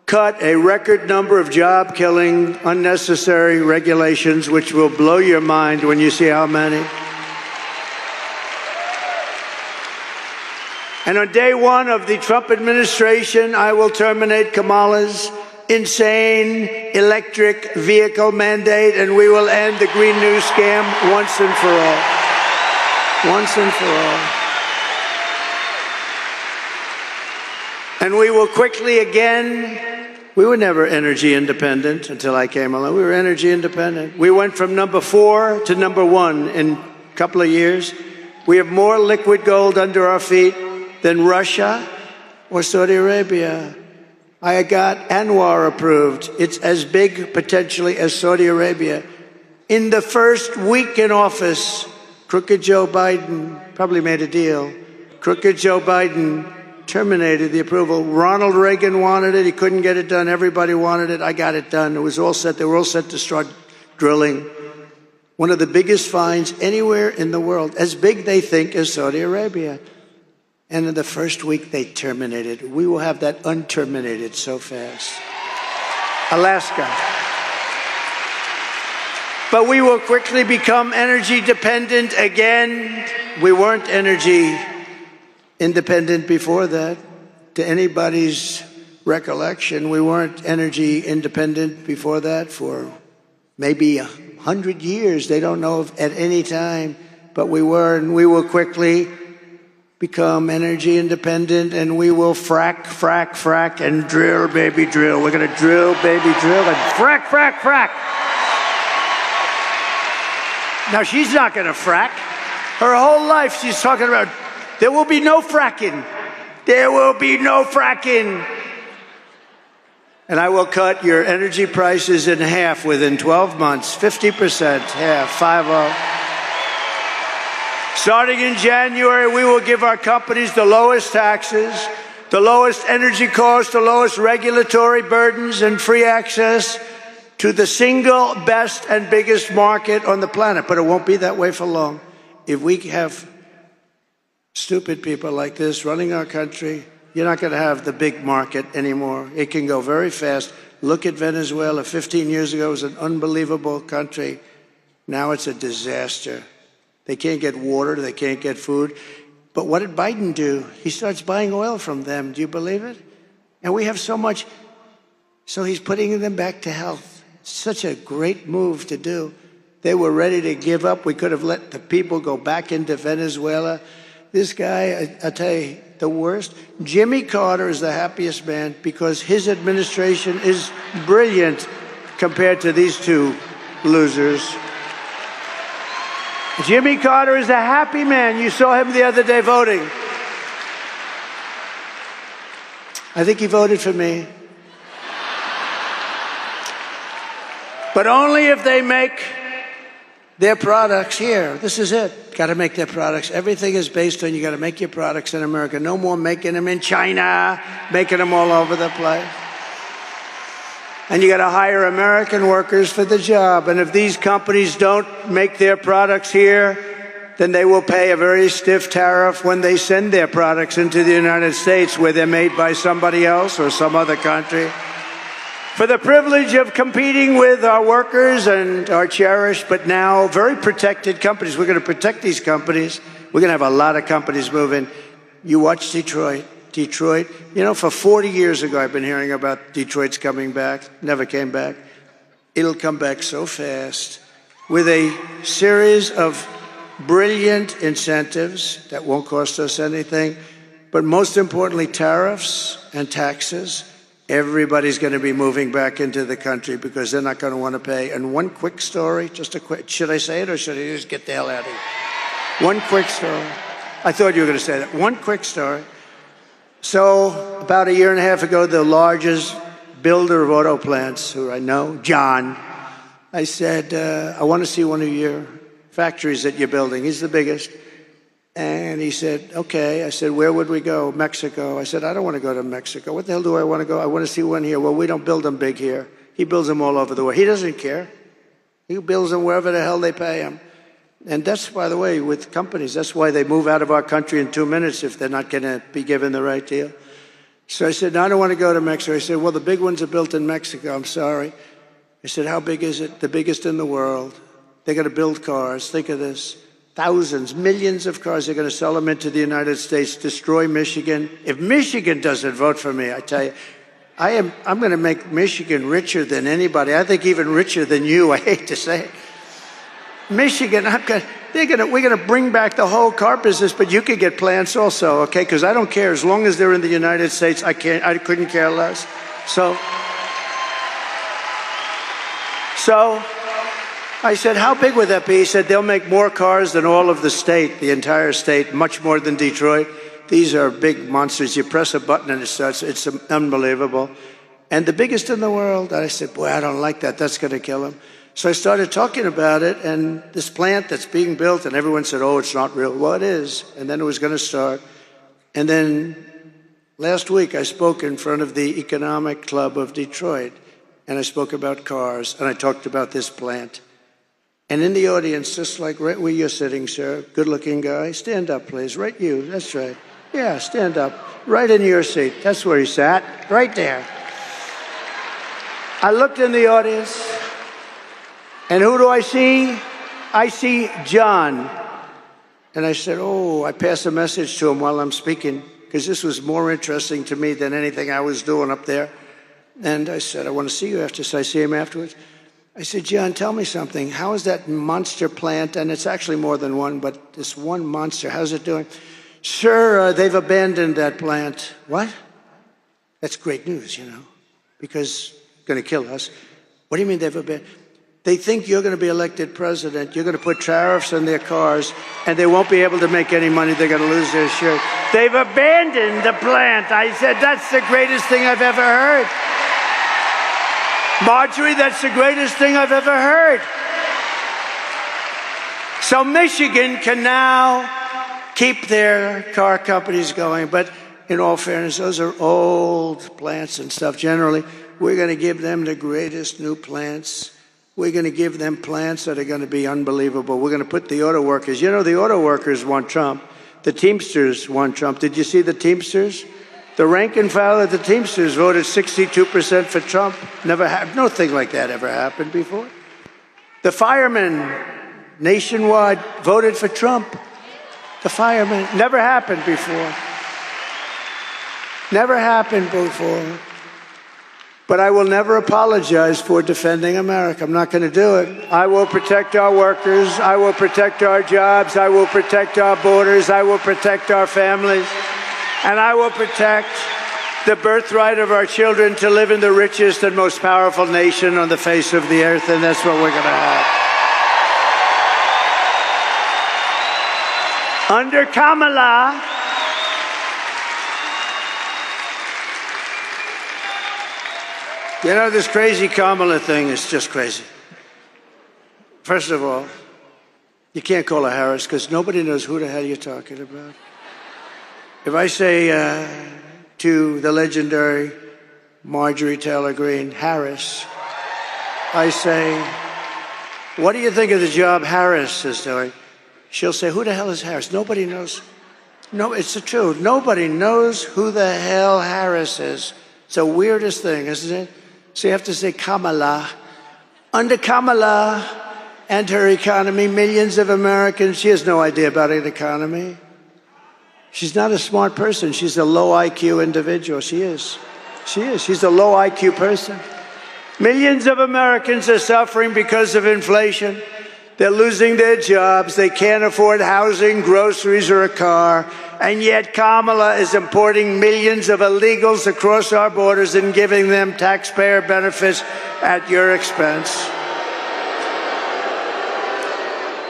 cut a record number of job-killing, unnecessary regulations, which will blow your mind when you see how many. And on day one of the Trump administration, I will terminate Kamala's insane electric vehicle mandate, and we will end the Green New scam once and for all. Once and for all. And we will quickly again, we were never energy independent until I came along. We were energy independent. We went from number 4 to number 1 in a couple of years. We have more liquid gold under our feet than Russia or Saudi Arabia. I got Anwar approved. It's as big, potentially, as Saudi Arabia. In the first week in office, crooked Joe Biden probably made a deal. Crooked Joe Biden terminated the approval. Ronald Reagan wanted it. He couldn't get it done. Everybody wanted it. I got it done. It was all set. They were all set to start drilling. One of the biggest finds anywhere in the world, as big, they think, as Saudi Arabia. And in the first week, they terminated. We will have that unterminated so fast. Alaska. But we will quickly become energy dependent again. We weren't energy independent before that. To anybody's recollection, we weren't energy independent before that for maybe 100 years. They don't know if at any time, but we were, and we will quickly become energy independent, and we will frack, frack, frack, and drill, baby, drill. We're going to drill, baby, drill, and frack, frack, frack. Now, she's not going to frack. Her whole life, she's talking about, there will be no fracking. There will be no fracking. And I will cut your energy prices in half within 12 months, 50%, half, 50. Starting in January, we will give our companies the lowest taxes, the lowest energy costs, the lowest regulatory burdens, and free access to the single best and biggest market on the planet. But it won't be that way for long. If we have stupid people like this running our country, you're not going to have the big market anymore. It can go very fast. Look at Venezuela. 15 years ago, it was an unbelievable country. Now it's a disaster. They can't get water. They can't get food. But what did Biden do? He starts buying oil from them. Do you believe it? And we have so much. So he's putting them back to health. Such a great move to do. They were ready to give up. We could have let the people go back into Venezuela. This guy, I tell you, the worst. Jimmy Carter is the happiest man because his administration is brilliant compared to these two losers. Jimmy Carter is a happy man. You saw him the other day voting. I think he voted for me. But only if they make their products here. This is it. Got to make their products. Everything is based on you got to make your products in America. No more making them in China, making them all over the place. And you got to hire American workers for the job. And if these companies don't make their products here, then they will pay a very stiff tariff when they send their products into the United States, where they're made by somebody else or some other country. For the privilege of competing with our workers and our cherished, but now very protected companies. We're going to protect these companies. We're going to have a lot of companies moving. You watch Detroit. Detroit, you know, for 40 years ago, I've been hearing about Detroit's coming back. Never came back. It'll come back so fast with a series of brilliant incentives that won't cost us anything, but most importantly, tariffs and taxes. Everybody's going to be moving back into the country because they're not going to want to pay. And one quick story, just a quick, should I say it or should I just get the hell out of here? One quick story. I thought you were going to say that. One quick story. So about a year and a half ago, the largest builder of auto plants, who I know, John, I said, I want to see one of your factories that you're building. He's the biggest. And he said, okay. I said, where would we go? Mexico. I said, I don't want to go to Mexico. What the hell do I want to go? I want to see one here. Well, we don't build them big here. He builds them all over the world. He doesn't care. He builds them wherever the hell they pay him. And that's, by the way, with companies, that's why they move out of our country in 2 minutes if they're not going to be given the right deal. So I said, no, I don't want to go to Mexico. He said, well, the big ones are built in Mexico. I'm sorry. I said, how big is it? The biggest in the world. They're going to build cars. Think of this. Thousands, millions of cars. They're going to sell them into the United States, destroy Michigan. If Michigan doesn't vote for me, I tell you, I'm going to make Michigan richer than anybody. I think even richer than you. I hate to say it. Michigan, we're going to bring back the whole car business, but you could get plants also, okay? Because I don't care. As long as they're in the United States, I couldn't care less. So I said, how big would that be? He said, they'll make more cars than all of the state, the entire state, much more than Detroit. These are big monsters. You press a button and it starts. It's unbelievable. And the biggest in the world. I said, boy, I don't like that. That's going to kill him. So I started talking about it, and this plant that's being built, and everyone said, oh, it's not real. Well, it is. And then it was going to start. And then last week I spoke in front of the Economic Club of Detroit, and I spoke about cars, and I talked about this plant. And in the audience, just like right where you're sitting, sir, good-looking guy, stand up, please. Right you, that's right. Yeah, stand up. Right in your seat. That's where he sat. Right there. I looked in the audience, and who do I see? I see John. And I said, oh, I passed a message to him while I'm speaking, because this was more interesting to me than anything I was doing up there. And I said, I want to see you after. So I see him afterwards. I said, John, tell me something. How is that monster plant, and it's actually more than one, but this one monster, how's it doing? Sir, they've abandoned that plant. What? That's great news, you know, because it's going to kill us. What do you mean they've abandoned? They think you're going to be elected president. You're going to put tariffs on their cars, and they won't be able to make any money. They're going to lose their shirt. They've abandoned the plant. I said, that's the greatest thing I've ever heard. Marjorie, that's the greatest thing I've ever heard. So Michigan can now keep their car companies going. But in all fairness, those are old plants and stuff. Generally, we're going to give them the greatest new plants. We're going to give them plants that are going to be unbelievable. We're going to put the auto workers. You know, the auto workers want Trump. The Teamsters want Trump. Did you see the Teamsters? The rank and file of the Teamsters voted 62% for Trump. Never happened. Nothing like that ever happened before. The firemen nationwide voted for Trump. The firemen. Never happened before. Never happened before. But I will never apologize for defending America. I'm not going to do it. I will protect our workers. I will protect our jobs. I will protect our borders. I will protect our families. And I will protect the birthright of our children to live in the richest and most powerful nation on the face of the earth. And that's what we're going to have. Under Kamala, you know, this crazy Kamala thing is just crazy. First of all, you can't call her Harris because nobody knows who the hell you're talking about. If I say to the legendary Marjorie Taylor Greene, Harris, I say, what do you think of the job Harris is doing? She'll say, who the hell is Harris? Nobody knows. No, it's the truth. Nobody knows who the hell Harris is. It's the weirdest thing, isn't it? So you have to say Kamala. Under Kamala and her economy, millions of Americans, she has no idea about an economy. She's not a smart person. She's a low IQ individual. She is. She is. She's a low IQ person. Millions of Americans are suffering because of inflation. They're losing their jobs. They can't afford housing, groceries, or a car. And yet Kamala is importing millions of illegals across our borders and giving them taxpayer benefits at your expense.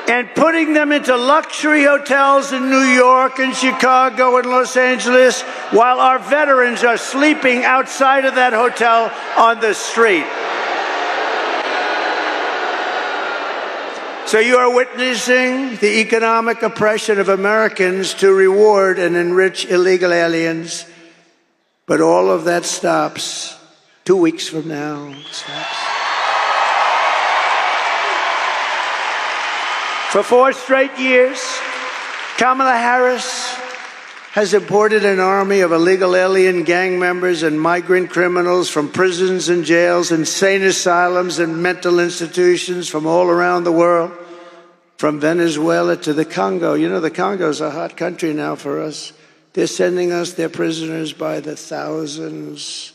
And putting them into luxury hotels in New York and Chicago and Los Angeles while our veterans are sleeping outside of that hotel on the street. So you are witnessing the economic oppression of Americans to reward and enrich illegal aliens. But all of that stops 2 weeks from now. It stops. For 4 straight years, Kamala Harris has imported an army of illegal alien gang members and migrant criminals from prisons and jails, insane asylums and mental institutions from all around the world, from Venezuela to the Congo. You know, the Congo is a hot country now for us. They're sending us their prisoners by the thousands.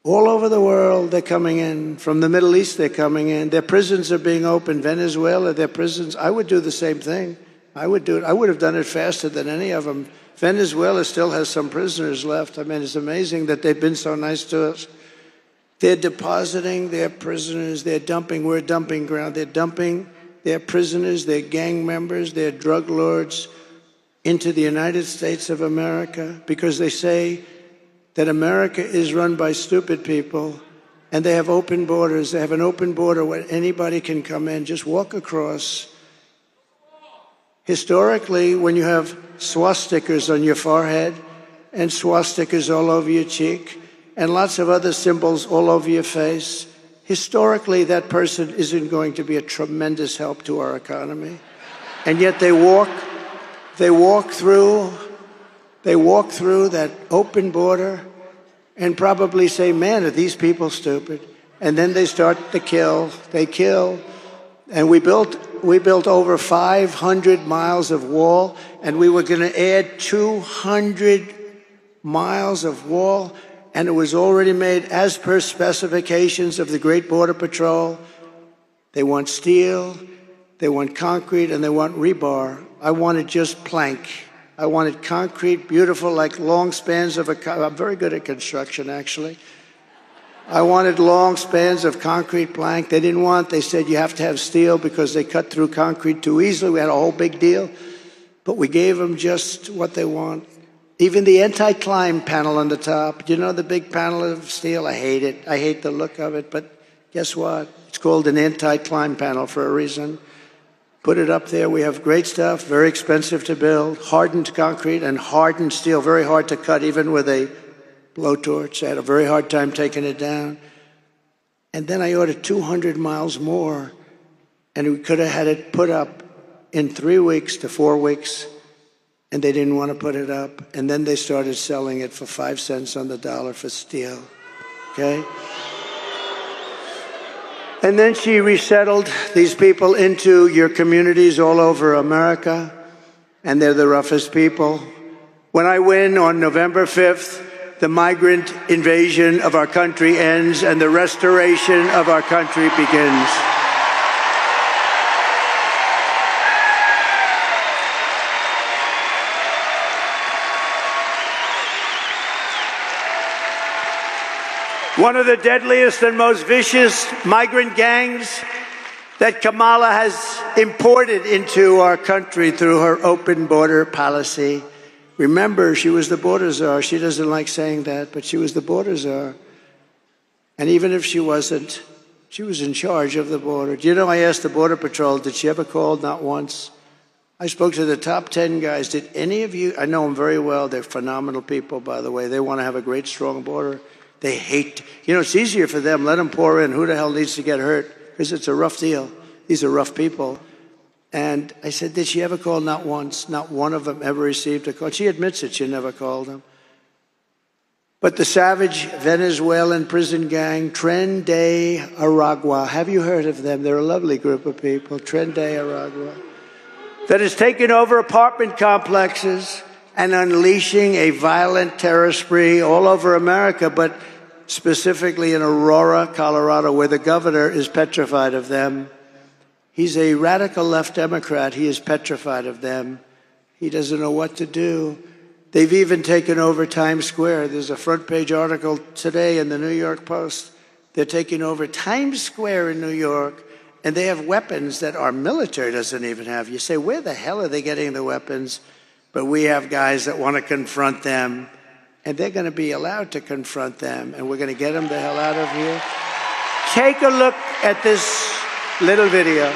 All over the world, they're coming in. From the Middle East, they're coming in. Their prisons are being opened. Venezuela, their prisons. I would do the same thing. I would do it. I would have done it faster than any of them. Venezuela still has some prisoners left. I mean, it's amazing that they've been so nice to us. They're depositing their prisoners. They're dumping. We're a dumping ground. They're dumping their prisoners, their gang members, their drug lords into the United States of America because they say that America is run by stupid people and they have open borders. They have an open border where anybody can come in, just walk across. Historically, when you have swastikas on your forehead and swastikas all over your cheek and lots of other symbols all over your face, historically that person isn't going to be a tremendous help to our economy. And yet they walk through They walk through that open border and probably say, man, are these people stupid? And then they start to kill. They kill. And we built over 500 miles of wall, and we were going to add 200 miles of wall, and it was already made as per specifications of the Great Border Patrol. They want steel, they want concrete, and they want rebar. I wanted just plank. I wanted concrete, beautiful, like long spans of a car. I'm very good at construction, actually. I wanted long spans of concrete plank. They didn't want, they said you have to have steel because they cut through concrete too easily. We had a whole big deal. But we gave them just what they want. Even the anti-climb panel on the top. You know the big panel of steel? I hate it. I hate the look of it. But guess what? It's called an anti-climb panel for a reason. Put it up there. We have great stuff, very expensive to build, hardened concrete and hardened steel, very hard to cut, even with a blowtorch. I had a very hard time taking it down. And then I ordered 200 miles more, and we could have had it put up in 3 weeks to 4 weeks, and they didn't want to put it up. And then they started selling it for 5 cents on the dollar for steel, okay? And then she resettled these people into your communities all over America, and they're the roughest people. When I win on November 5th, the migrant invasion of our country ends and the restoration of our country begins. One of the deadliest and most vicious migrant gangs that Kamala has imported into our country through her open border policy. Remember, she was the border czar. She doesn't like saying that, but she was the border czar. And even if she wasn't, she was in charge of the border. Do you know, I asked the Border Patrol, did she ever call? Not once. I spoke to the top 10 guys. Did any of you, I know them very well. They're phenomenal people, by the way. They want to have a great, strong border. They hate, you know, it's easier for them. Let them pour in. Who the hell needs to get hurt? Because it's a rough deal. These are rough people. And I said, did she ever call? Not once. Not one of them ever received a call. She admits it. She never called them. But the savage Venezuelan prison gang, Tren de Aragua, have you heard of them? They're a lovely group of people. Tren de Aragua. That has taken over apartment complexes and unleashing a violent terror spree all over America, but specifically in Aurora, Colorado, where the governor is petrified of them. He's a radical left Democrat. He is petrified of them. He doesn't know what to do. They've even taken over Times Square. There's a front page article today in the New York Post. They're taking over Times Square in New York, and they have weapons that our military doesn't even have. You say, where the hell are they getting the weapons? But we have guys that want to confront them, and they're going to be allowed to confront them, and we're going to get them the hell out of here. Take a look at this little video.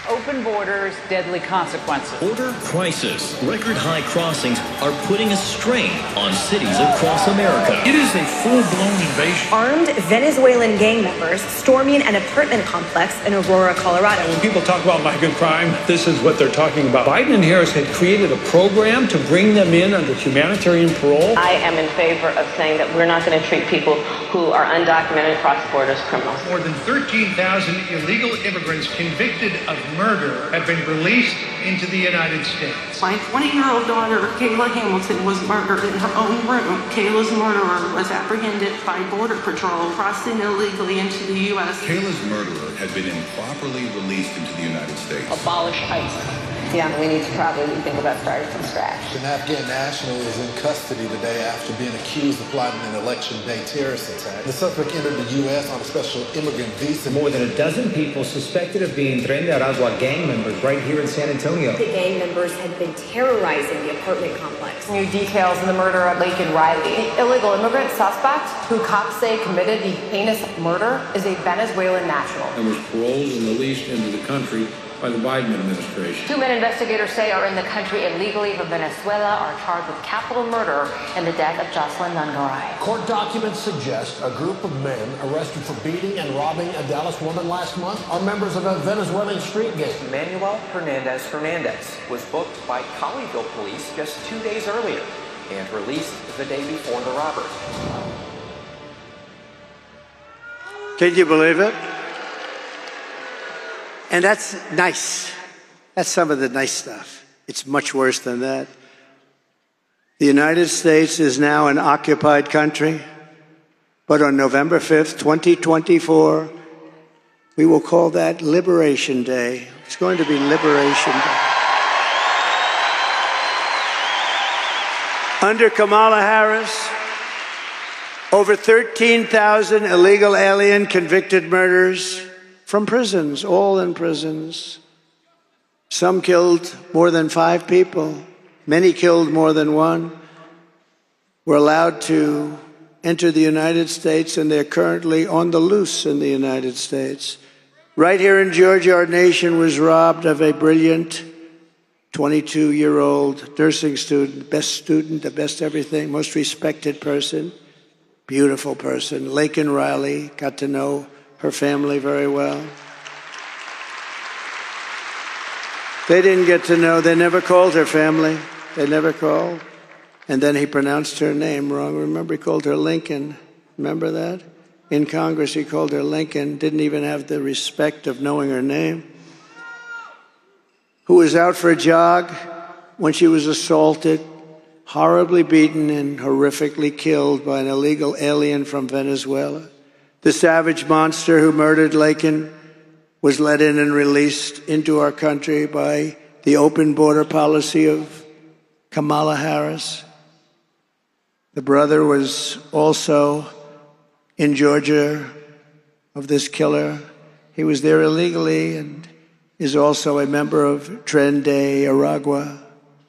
Open borders, deadly consequences. Border crisis. Record high crossings are putting a strain on cities across America. It is a full-blown invasion. Armed Venezuelan gang members storming an apartment complex in Aurora, Colorado. When people talk about migrant crime, this is what they're talking about. Biden and Harris had created a program to bring them in under humanitarian parole. I am in favor of saying that we're not going to treat people who are undocumented across the border as criminals. More than 13,000 illegal immigrants convicted of murder have been released into the United States. My 20-year-old daughter, Kayla Hamilton, was murdered in her own room. Kayla's murderer was apprehended by Border Patrol crossing illegally into the U.S. Kayla's murderer had been improperly released into the United States. Abolish ICE. Yeah, we need to probably think about starting from scratch. An Afghan national is in custody today after being accused of plotting an election day terrorist attack. The suspect entered the U.S. on a special immigrant visa. More than a dozen people suspected of being Tren de Aragua gang members right here in San Antonio. The gang members had been terrorizing the apartment complex. New details in the murder at Lake and Riley. The illegal immigrant suspect, who cops say committed the heinous murder, is a Venezuelan national. And was paroled and released into the country by the Biden administration. 2 men investigators say are in the country illegally from Venezuela are charged with capital murder in the death of Jocelyn Nungaray. Court documents suggest a group of men arrested for beating and robbing a Dallas woman last month are members of a Venezuelan street gang. Manuel Hernandez was booked by Colleyville police just 2 days earlier and released the day before the robbery. Can you believe it? And that's nice. That's some of the nice stuff. It's much worse than that. The United States is now an occupied country, but on November 5th, 2024, we will call that Liberation Day. It's going to be Liberation Day. Under Kamala Harris, over 13,000 illegal alien convicted murders from prisons, all in prisons. Some killed more than 5 people. Many killed more than 1. Were allowed to enter the United States, and they're currently on the loose in the United States. Right here in Georgia, our nation was robbed of a brilliant 22-year-old nursing student, the best everything, most respected person, beautiful person. Laken Riley, got to know her family very well. They didn't get to know, they never called her family. They never called. And then he pronounced her name wrong. Remember, he called her Lincoln. Remember that? In Congress, he called her Lincoln, didn't even have the respect of knowing her name. Who was out for a jog when she was assaulted, horribly beaten, and horrifically killed by an illegal alien from Venezuela. The savage monster who murdered Laken was let in and released into our country by the open border policy of Kamala Harris. The brother was also in Georgia of this killer. He was there illegally and is also a member of Tren de Aragua.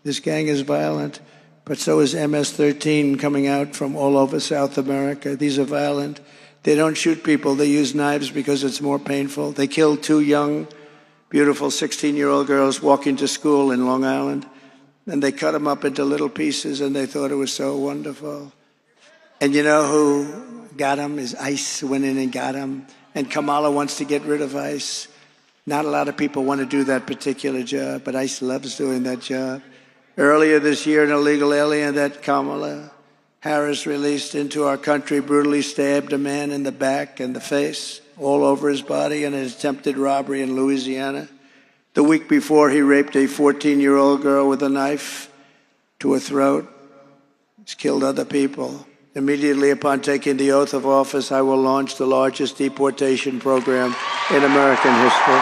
This gang is violent, but so is MS-13 coming out from all over South America. These are violent. They don't shoot people. They use knives because it's more painful. They killed 2 young, beautiful 16-year-old girls walking to school in Long Island, and they cut them up into little pieces, and they thought it was so wonderful. And you know who got them? Is ICE went in and got them, and Kamala wants to get rid of ICE. Not a lot of people want to do that particular job, but ICE loves doing that job. Earlier this year, an illegal alien that Kamala Harris released into our country brutally stabbed a man in the back and the face, all over his body, in an attempted robbery in Louisiana. The week before, he raped a 14-year-old girl with a knife to her throat. He's killed other people. Immediately upon taking the oath of office, I will launch the largest deportation program in American history.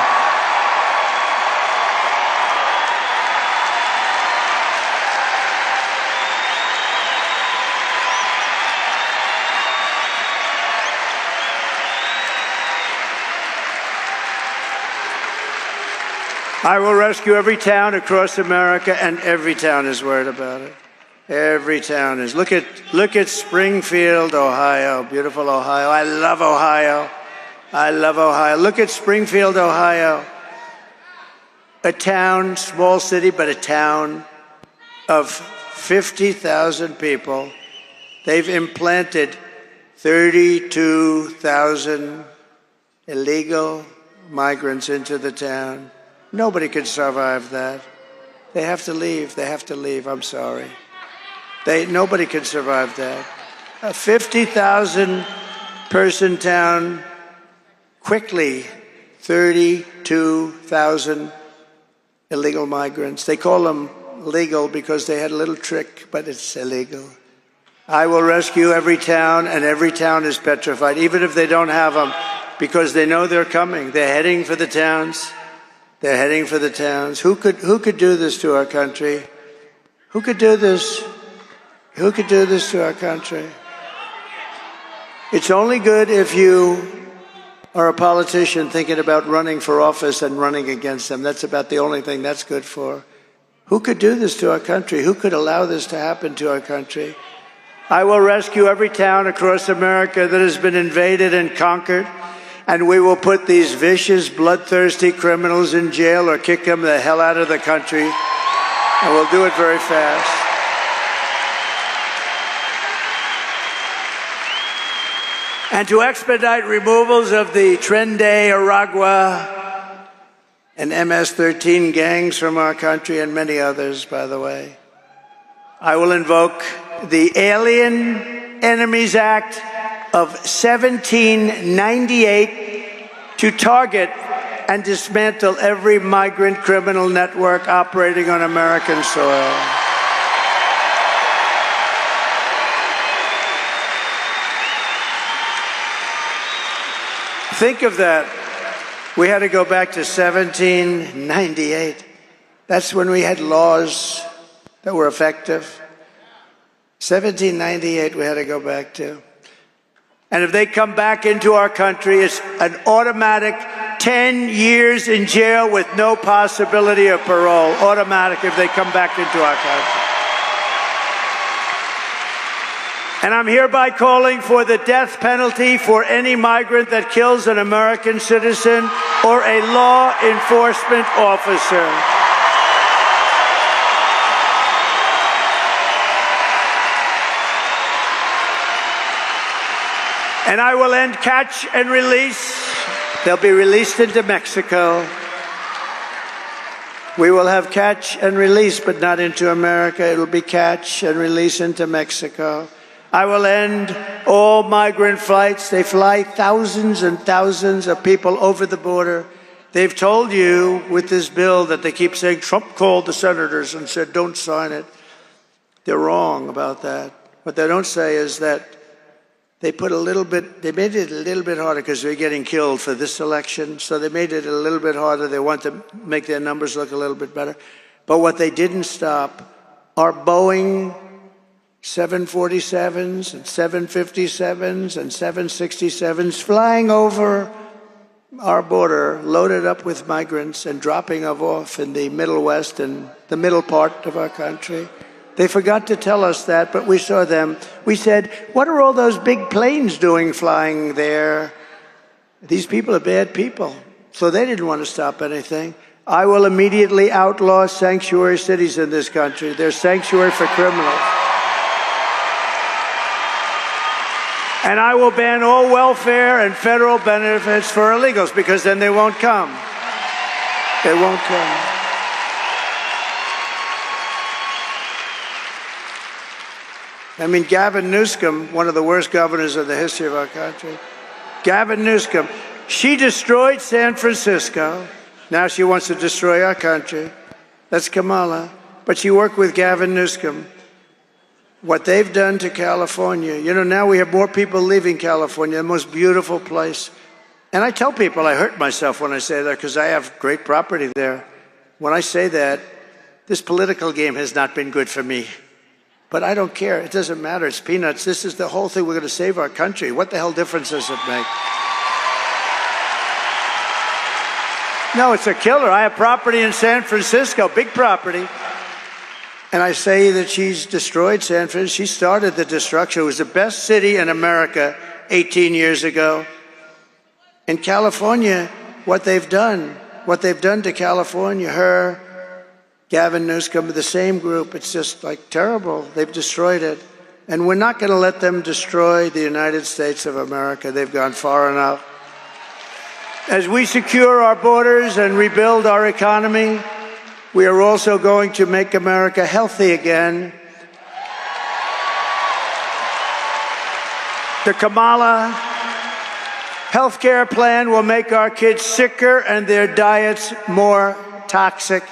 I will rescue every town across America, and every town is worried about it. Every town is. Look at Springfield, Ohio, beautiful Ohio. I love Ohio. I love Ohio. Look at Springfield, Ohio. A town, small city, but a town of 50,000 people. They've implanted 32,000 illegal migrants into the town. Nobody could survive that. They have to leave. They have to leave. I'm sorry. Nobody could survive that. A 50,000 person town, quickly 32,000 illegal migrants. They call them legal because they had a little trick, but it's illegal. I will rescue every town, and every town is petrified, even if they don't have them, because they know they're coming. They're heading for the towns. They're heading for the towns. Who could do this to our country? Who could do this? Who could do this to our country? It's only good if you are a politician thinking about running for office and running against them. That's about the only thing that's good for. Who could do this to our country? Who could allow this to happen to our country? I will rescue every town across America that has been invaded and conquered. and we will put these vicious, bloodthirsty criminals in jail or kick them the hell out of the country, and we'll do it very fast. And to expedite removals of the Tren de Aragua and MS-13 gangs from our country, and many others, by the way, I will invoke the Alien Enemies Act of 1798 to target and dismantle every migrant criminal network operating on American soil. Think of that. We had to go back to 1798. That's when we had laws that were effective. 1798 we had to go back to. And if they come back into our country, it's an automatic 10 years in jail with no possibility of parole. Automatic if they come back into our country. And I'm hereby calling for the death penalty for any migrant that kills an American citizen or a law enforcement officer. And I will end catch and release. They'll be released into Mexico. We will have catch and release, but not into America. It'll be catch and release into Mexico. I will end all migrant flights. They fly thousands and thousands of people over the border. They've told you with this bill that they keep saying Trump called the senators and said, don't sign it. They're wrong about that. What they don't say is that they made it a little bit harder because they're getting killed for this election. So they made it a little bit harder. They want to make their numbers look a little bit better. But what they didn't stop are Boeing 747s and 757s and 767s flying over our border, loaded up with migrants and dropping them off in the Middle West and the middle part of our country. They forgot to tell us that, but we saw them. We said, what are all those big planes doing flying there? These people are bad people. So they didn't want to stop anything. I will immediately outlaw sanctuary cities in this country. They're sanctuary for criminals. And I will ban all welfare and federal benefits for illegals, because then they won't come. They won't come. I mean, Gavin Newsom, one of the worst governors in the history of our country. Gavin Newsom, she destroyed San Francisco. Now she wants to destroy our country. That's Kamala. But she worked with Gavin Newsom. What they've done to California, you know, now we have more people leaving California, the most beautiful place. And I tell people I hurt myself when I say that because I have great property there. When I say that, this political game has not been good for me. But I don't care. It doesn't matter. It's peanuts. This is the whole thing. We're going to save our country. What the hell difference does it make? No, it's a killer. I have property in San Francisco, big property. And I say that she's destroyed San Francisco. She started the destruction. It was the best city in America 18 years ago. In California, what they've done to California, her, Gavin Newsom, the same group, it's just like terrible. They've destroyed it. And we're not going to let them destroy the United States of America. They've gone far enough. As we secure our borders and rebuild our economy, we are also going to make America healthy again. The Kamala health care plan will make our kids sicker and their diets more toxic.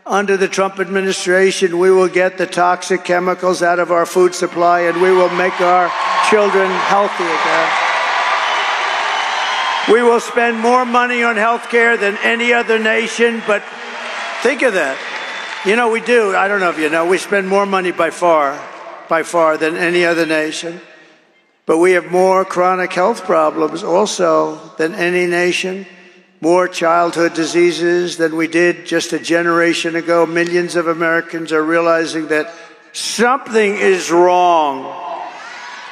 Under the Trump administration, we will get the toxic chemicals out of our food supply, and we will make our children healthy again. We will spend more money on health care than any other nation, but think of that. You know, we do. I don't know if you know. We spend more money by far than any other nation. But we have more chronic health problems also than any nation. More childhood diseases than we did just a generation ago. Millions of Americans are realizing that something is wrong.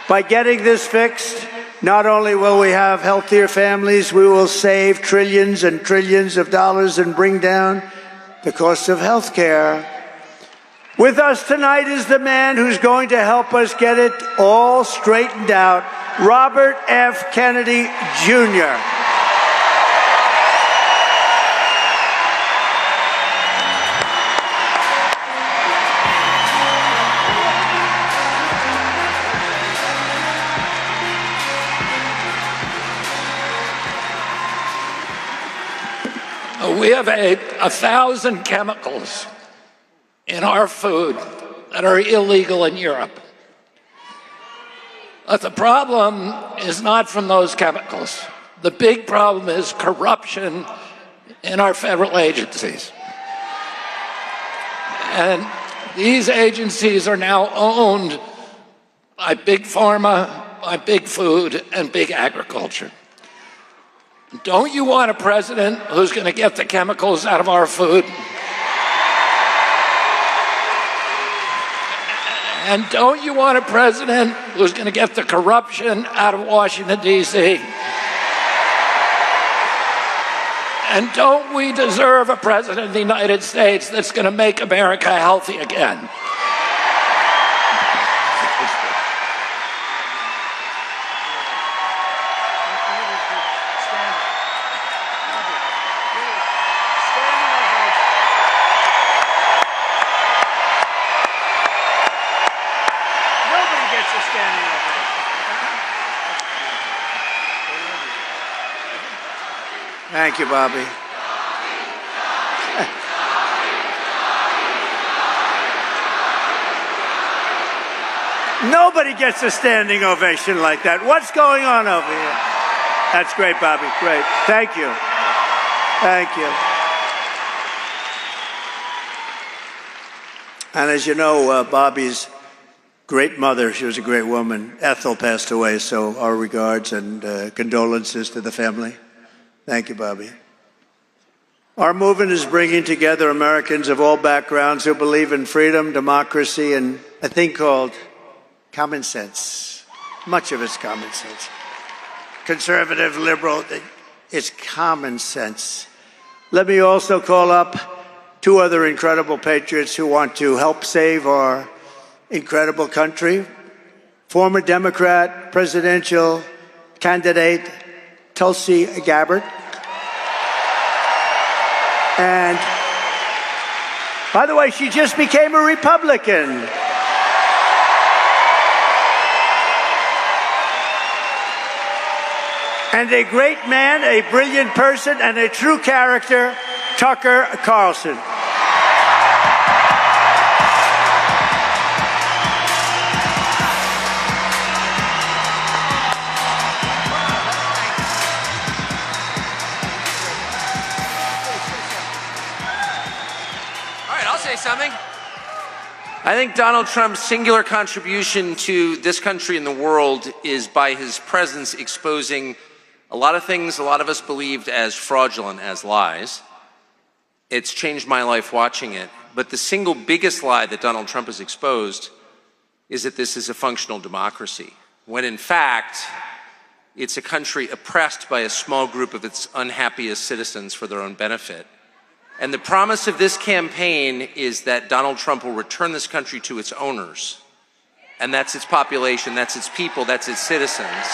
By getting this fixed, not only will we have healthier families, we will save trillions and trillions of dollars and bring down the cost of health care. With us tonight is the man who's going to help us get it all straightened out, Robert F. Kennedy, Jr. We have 1,000 chemicals in our food that are illegal in Europe. But the problem is not from those chemicals. The big problem is corruption in our federal agencies. And these agencies are now owned by big pharma, by big food, and big agriculture. Don't you want a president who's going to get the chemicals out of our food? And don't you want a president who's going to get the corruption out of Washington, D.C.? And don't we deserve a president of the United States that's going to make America healthy again? Thank you, Bobby. Nobody gets a standing ovation like that. What's going on over here? That's great, Bobby. Great. Thank you. Thank you. And as you know, Bobby's great mother, she was a great woman, Ethel, passed away, so our regards and condolences to the family. Thank you, Bobby. Our movement is bringing together Americans of all backgrounds who believe in freedom, democracy, and a thing called common sense. Much of it's common sense. Conservative, liberal, it's common sense. Let me also call up two other incredible patriots who want to help save our incredible country. Former Democrat presidential candidate Tulsi Gabbard. And, by the way, she just became a Republican. And a great man, a brilliant person, and a true character, Tucker Carlson. Something? I think Donald Trump's singular contribution to this country and the world is by his presence exposing a lot of things a lot of us believed as fraudulent, as lies. It's changed my life watching it. But the single biggest lie that Donald Trump has exposed is that this is a functional democracy, when in fact, it's a country oppressed by a small group of its unhappiest citizens for their own benefit. And the promise of this campaign is that Donald Trump will return this country to its owners. And that's its population, that's its people, that's its citizens.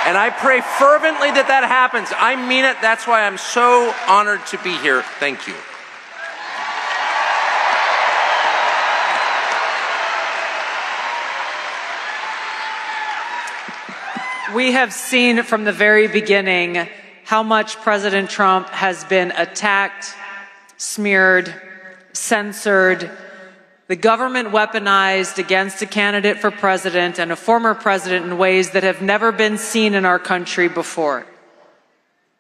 And I pray fervently that that happens. I mean it. That's why I'm so honored to be here. Thank you. We have seen from the very beginning how much President Trump has been attacked, smeared, censored, the government weaponized against a candidate for president and a former president in ways that have never been seen in our country before.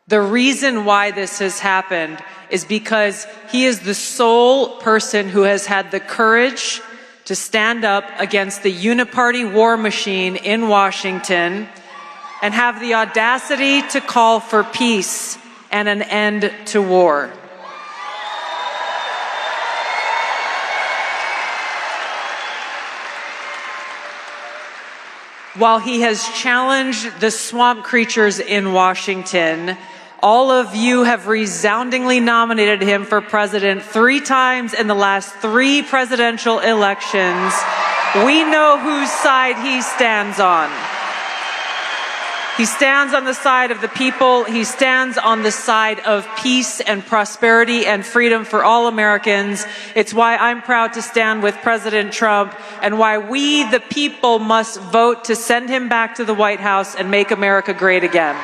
The reason why this has happened is because he is the sole person who has had the courage to stand up against the uniparty war machine in Washington and have the audacity to call for peace and an end to war. while he has challenged the swamp creatures in Washington, all of you have resoundingly nominated him for president 3 times in the last 3 presidential elections. We know whose side he stands on. He stands on the side of the people. He stands on the side of peace and prosperity and freedom for all Americans. It's why I'm proud to stand with President Trump and why we, the people, must vote to send him back to the White House and make America great again.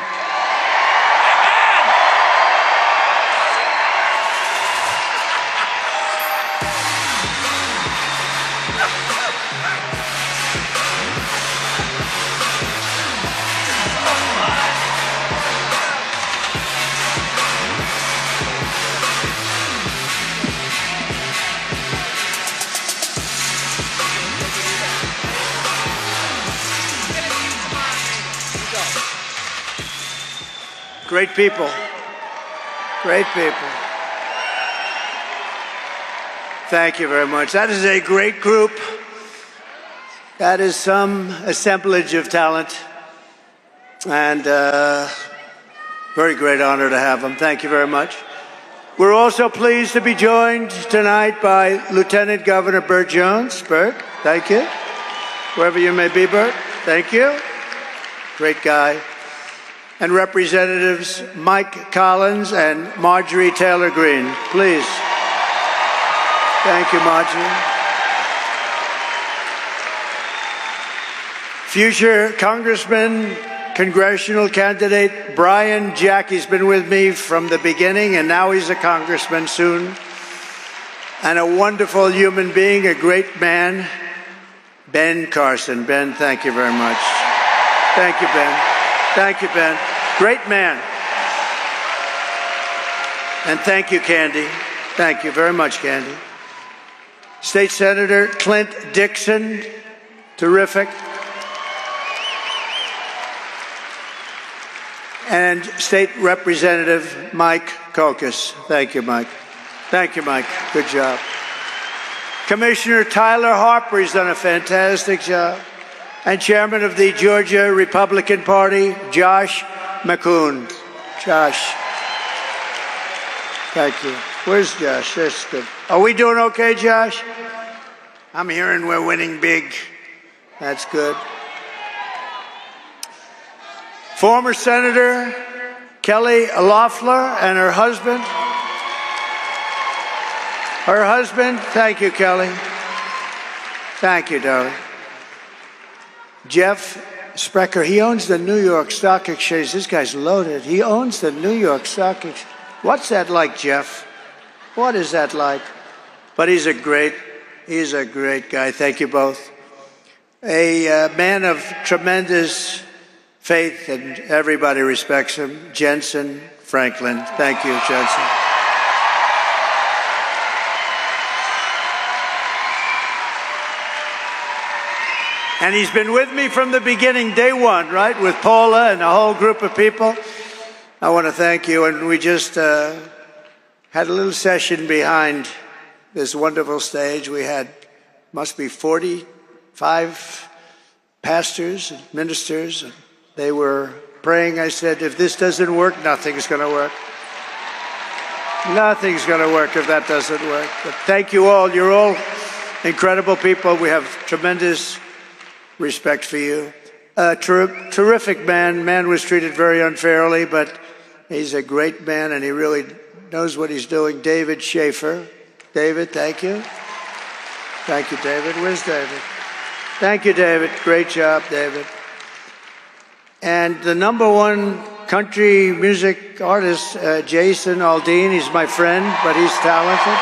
Great people. Great people. Thank you very much. That is a great group. That is some assemblage of talent. And very great honor to have them. Thank you very much. We're also pleased to be joined tonight by Lieutenant Governor Burt Jones. Burt, thank you. Wherever you may be, Burt, thank you. Great guy. And Representatives Mike Collins and Marjorie Taylor Greene. Please. Thank you, Marjorie. Future Congressman, congressional candidate Brian Jack. He's been with me from the beginning, and now he's a congressman soon. And a wonderful human being, a great man, Ben Carson. Ben, thank you very much. Thank you, Ben. Thank you, Ben. Great man. And thank you, Candy. Thank you very much, Candy. State Senator Clint Dixon. Terrific. And State Representative Mike Kokas. Thank you, Mike. Thank you, Mike. Good job. Commissioner Tyler Harper, he's done a fantastic job. And Chairman of the Georgia Republican Party, Josh McCoon. Josh. Thank you. Where's Josh? That's good. Are we doing okay, Josh? I'm hearing we're winning big. That's good. Former Senator Kelly Loeffler and her husband. Her husband. Thank you, Kelly. Thank you, darling. Jeff Sprecher, he owns the New York Stock Exchange. This guy's loaded. He owns the New York Stock Exchange. What's that like, Jeff? What is that like? But he's a great guy. Thank you both. A man of tremendous faith, and everybody respects him. Jensen Franklin. Thank you, Jensen. And he's been with me from the beginning, day one, right? With Paula and a whole group of people. I want to thank you. And we just had a little session behind this wonderful stage. We had, must be 45 pastors and ministers. And they were praying. I said, if this doesn't work, nothing's going to work. Nothing's going to work if that doesn't work. But thank you all. You're all incredible people. We have tremendous respect for you. Terrific man. Man was treated very unfairly, but he's a great man, and he really knows what he's doing. David Schaefer. David, thank you. Thank you, David. Where's David? Thank you, David. Great job, David. And the #1 country music artist, Jason Aldean. He's my friend, but he's talented.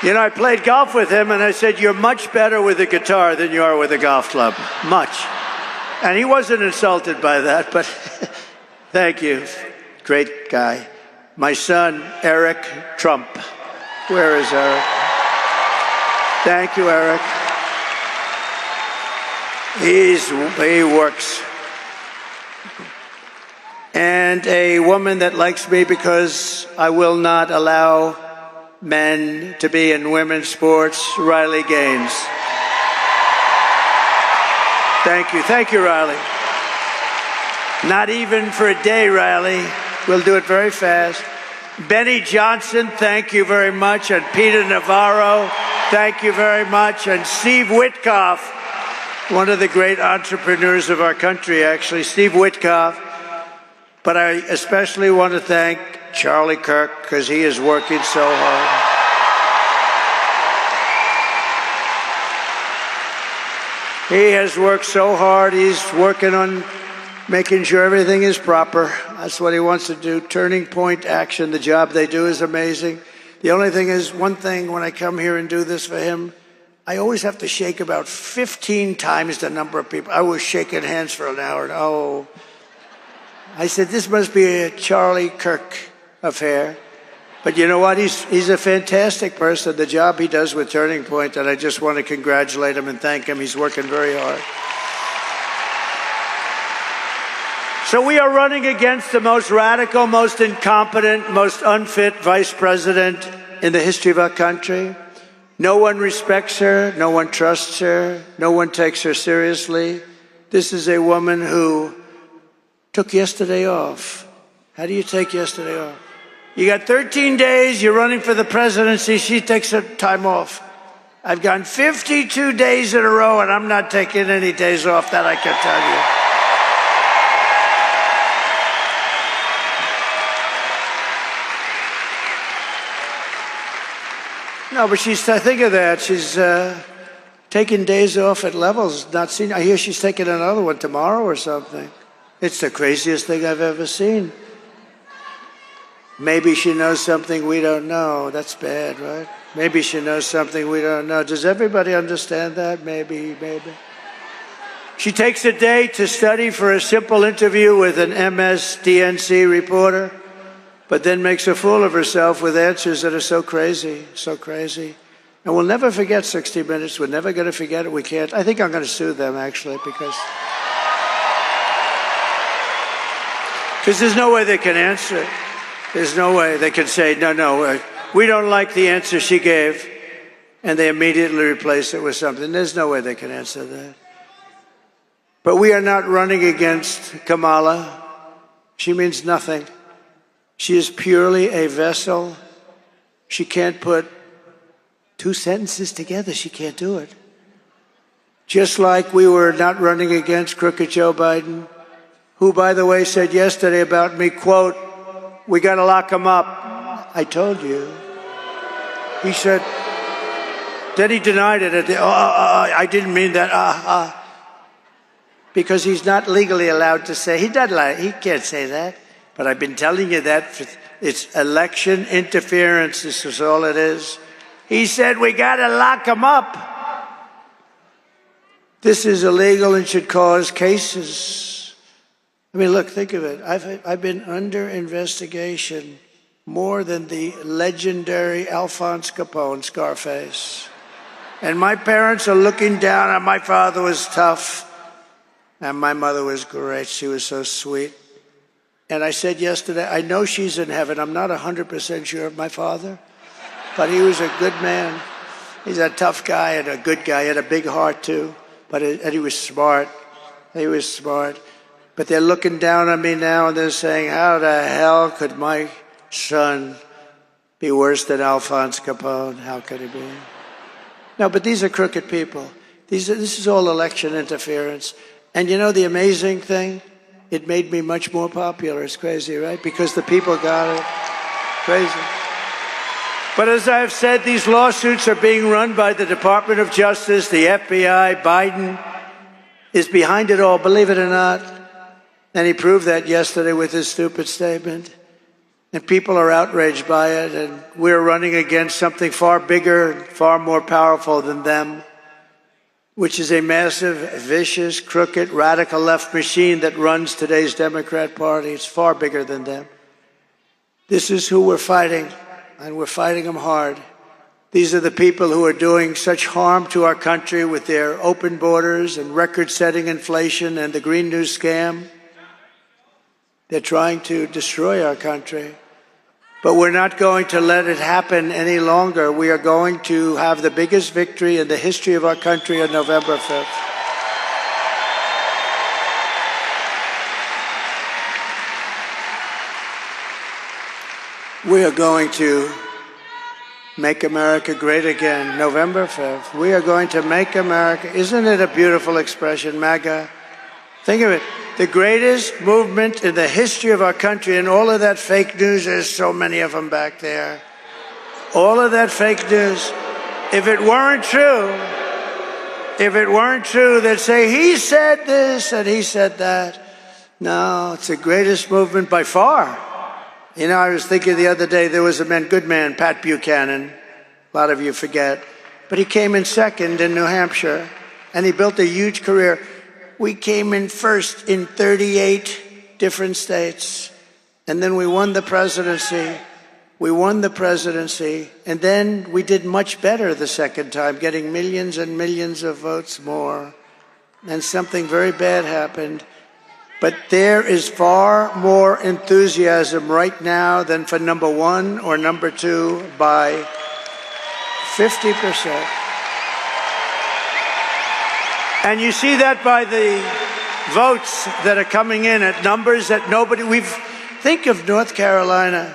You know, I played golf with him, and I said, you're much better with a guitar than you are with a golf club. Much. And he wasn't insulted by that, but thank you. Great guy. My son, Eric Trump. Where is Eric? Thank you, Eric. He works. And a woman that likes me because I will not allow men to be in women's sports, Riley Gaines. Thank you. Thank you, Riley. Not even for a day, Riley. We'll do it very fast. Benny Johnson, thank you very much. And Peter Navarro, thank you very much. And Steve Witkoff, one of the great entrepreneurs of our country, actually, Steve Witkoff. But I especially want to thank Charlie Kirk because he is working so hard. He has worked so hard. He's working on making sure everything is proper. That's what he wants to do. Turning Point Action, the job they do is amazing. The only thing is, one thing when I come here and do this for him, I always have to shake about 15 times the number of people. I was shaking hands for an hour. Oh, I said, this must be a Charlie Kirk affair. But you know what? He's a fantastic person, the job he does with Turning Point, and I just want to congratulate him and thank him. He's working very hard. So we are running against the most radical, most incompetent, most unfit vice president in the history of our country. No one respects her. No one trusts her. No one takes her seriously. This is a woman who took yesterday off. How do you take yesterday off? You got 13 days, you're running for the presidency, she takes her time off. I've gone 52 days in a row, and I'm not taking any days off, that I can tell you. No, but think of that. She's taking days off at levels not seen. I hear she's taking another one tomorrow or something. It's the craziest thing I've ever seen. Maybe she knows something we don't know. That's bad, right? Maybe she knows something we don't know. Does everybody understand that? Maybe. She takes a day to study for a simple interview with an MSDNC reporter, but then makes a fool of herself with answers that are so crazy. And we'll never forget 60 Minutes. We're never going to forget it. We can't. I think I'm going to sue them, actually, because there's no way they can answer it. There's no way they can say, no, we don't like the answer she gave, and they immediately replace it with something. There's no way they can answer that. But we are not running against Kamala. She means nothing. She is purely a vessel. She can't put two sentences together. She can't do it. Just like we were not running against crooked Joe Biden, who, by the way, said yesterday about me, quote, we got to lock him up. I told you. He said, then he denied it. I didn't mean that. Because he's not legally allowed to say. He can't say that. But I've been telling you that. It's election interference. This is all it is. He said, we got to lock him up. This is illegal and should cause cases. I mean, look, think of it. I've been under investigation more than the legendary Alphonse Capone, Scarface. And my parents are looking down, and my father was tough, and my mother was great. She was so sweet. And I said yesterday, I know she's in heaven. I'm not 100% sure of my father, but he was a good man. He's a tough guy and a good guy. He had a big heart, too, and he was smart. But they're looking down on me now and they're saying, how the hell could my son be worse than Alphonse Capone? How could he be? No, but these are crooked people. This is all election interference. And you know the amazing thing? It made me much more popular. It's crazy, right? Because the people got it. Crazy. But as I've said, these lawsuits are being run by the Department of Justice, the FBI. Biden is behind it all, believe it or not. And he proved that yesterday with his stupid statement. And people are outraged by it. And we're running against something far bigger, far more powerful than them, which is a massive, vicious, crooked, radical left machine that runs today's Democrat Party. It's far bigger than them. This is who we're fighting, and we're fighting them hard. These are the people who are doing such harm to our country with their open borders and record-setting inflation and the Green New scam. They're trying to destroy our country. But we're not going to let it happen any longer. We are going to have the biggest victory in the history of our country on November 5th. We are going to make America great again, November 5th. We are going to make America. Isn't it a beautiful expression, MAGA? Think of it. The greatest movement in the history of our country, and all of that fake news, there's so many of them back there. All of that fake news. If it weren't true, they'd say, he said this and he said that. No, it's the greatest movement by far. You know, I was thinking the other day, there was a good man, Pat Buchanan. A lot of you forget. But he came in second in New Hampshire, and he built a huge career. We came in first in 38 different states. And then we won the presidency. And then we did much better the second time, getting millions and millions of votes more. And something very bad happened. But there is far more enthusiasm right now than for number one or number two by 50%. And you see that by the votes that are coming in at numbers that think of North Carolina.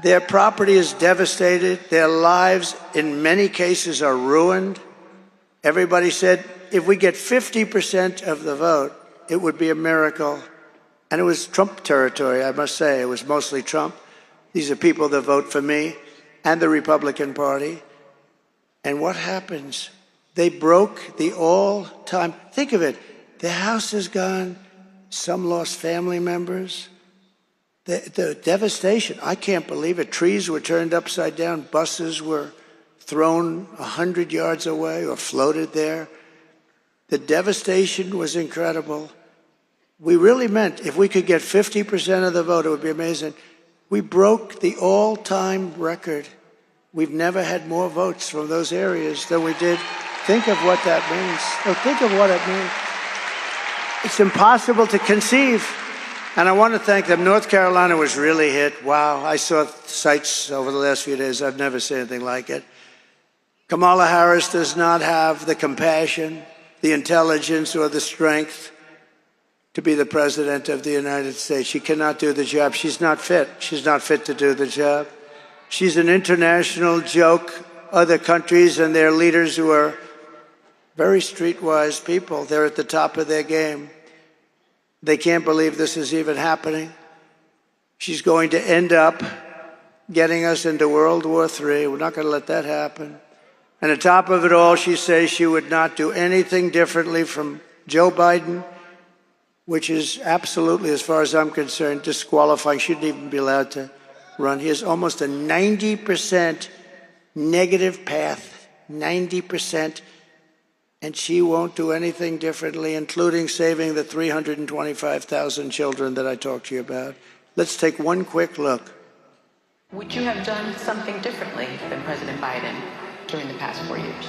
Their property is devastated. Their lives, in many cases, are ruined. Everybody said, if we get 50% of the vote, it would be a miracle. And it was Trump territory, I must say. It was mostly Trump. These are people that vote for me and the Republican Party. And what happens? They broke the all-time... Think of it. The house is gone. Some lost family members. The devastation, I can't believe it. Trees were turned upside down. Buses were thrown 100 yards away or floated there. The devastation was incredible. We really meant if we could get 50% of the vote, it would be amazing. We broke the all-time record. We've never had more votes from those areas than we did. Think of what that means. Think of what it means. It's impossible to conceive. And I want to thank them. North Carolina was really hit. Wow. I saw sites over the last few days. I've never seen anything like it. Kamala Harris does not have the compassion, the intelligence, or the strength to be the president of the United States. She cannot do the job. She's not fit. She's not fit to do the job. She's an international joke. Other countries and their leaders who are very streetwise people, they're at the top of their game. They can't believe this is even happening. She's going to end up getting us into World War III. We're not going to let that happen. And on top of it all, she says she would not do anything differently from Joe Biden, which is absolutely, as far as I'm concerned, disqualifying. Shouldn't even be allowed to run. He has almost a 90% negative path, 90%. And she won't do anything differently, including saving the 325,000 children that I talked to you about. Let's take one quick look. Would you have done something differently than President Biden during the past 4 years?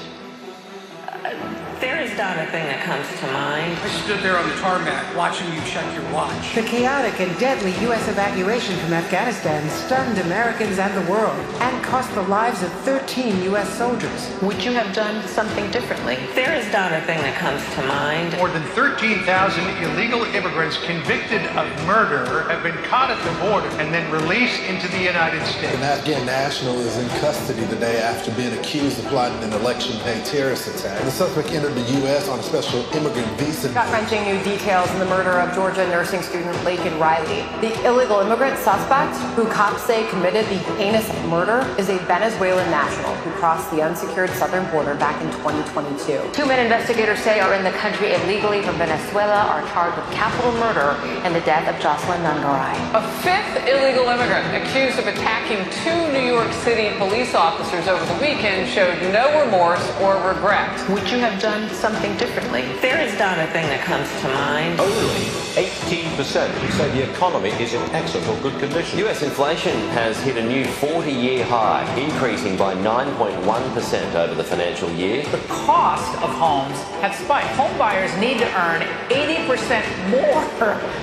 There is not a thing that comes to mind. I stood there on the tarmac watching you check your watch. The chaotic and deadly U.S. evacuation from Afghanistan stunned Americans and the world and cost the lives of 13 U.S. soldiers. Would you have done something differently? There is not a thing that comes to mind. More than 13,000 illegal immigrants convicted of murder have been caught at the border and then released into the United States. An Afghan national is in custody the day after being accused of plotting an election day terrorist attack. The suspect entered the U.S. on a special immigrant visa. Gut-wrenching new details in the murder of Georgia nursing student Laken Riley. The illegal immigrant suspect, who cops say committed the heinous murder, is a Venezuelan national who crossed the unsecured southern border back in 2022. 2 men investigators say are in the country illegally from Venezuela are charged with capital murder and the death of Jocelyn Nungaray. A fifth illegal immigrant accused of attacking 2 New York City police officers over the weekend showed no remorse or regret. Would you have done something differently? There is not a thing that comes to mind. Only 18% say the economy is in excellent or good condition. US inflation has hit a new 40-year high, increasing by 9.1% over the financial year. The cost of homes have spiked. Home buyers need to earn 80% more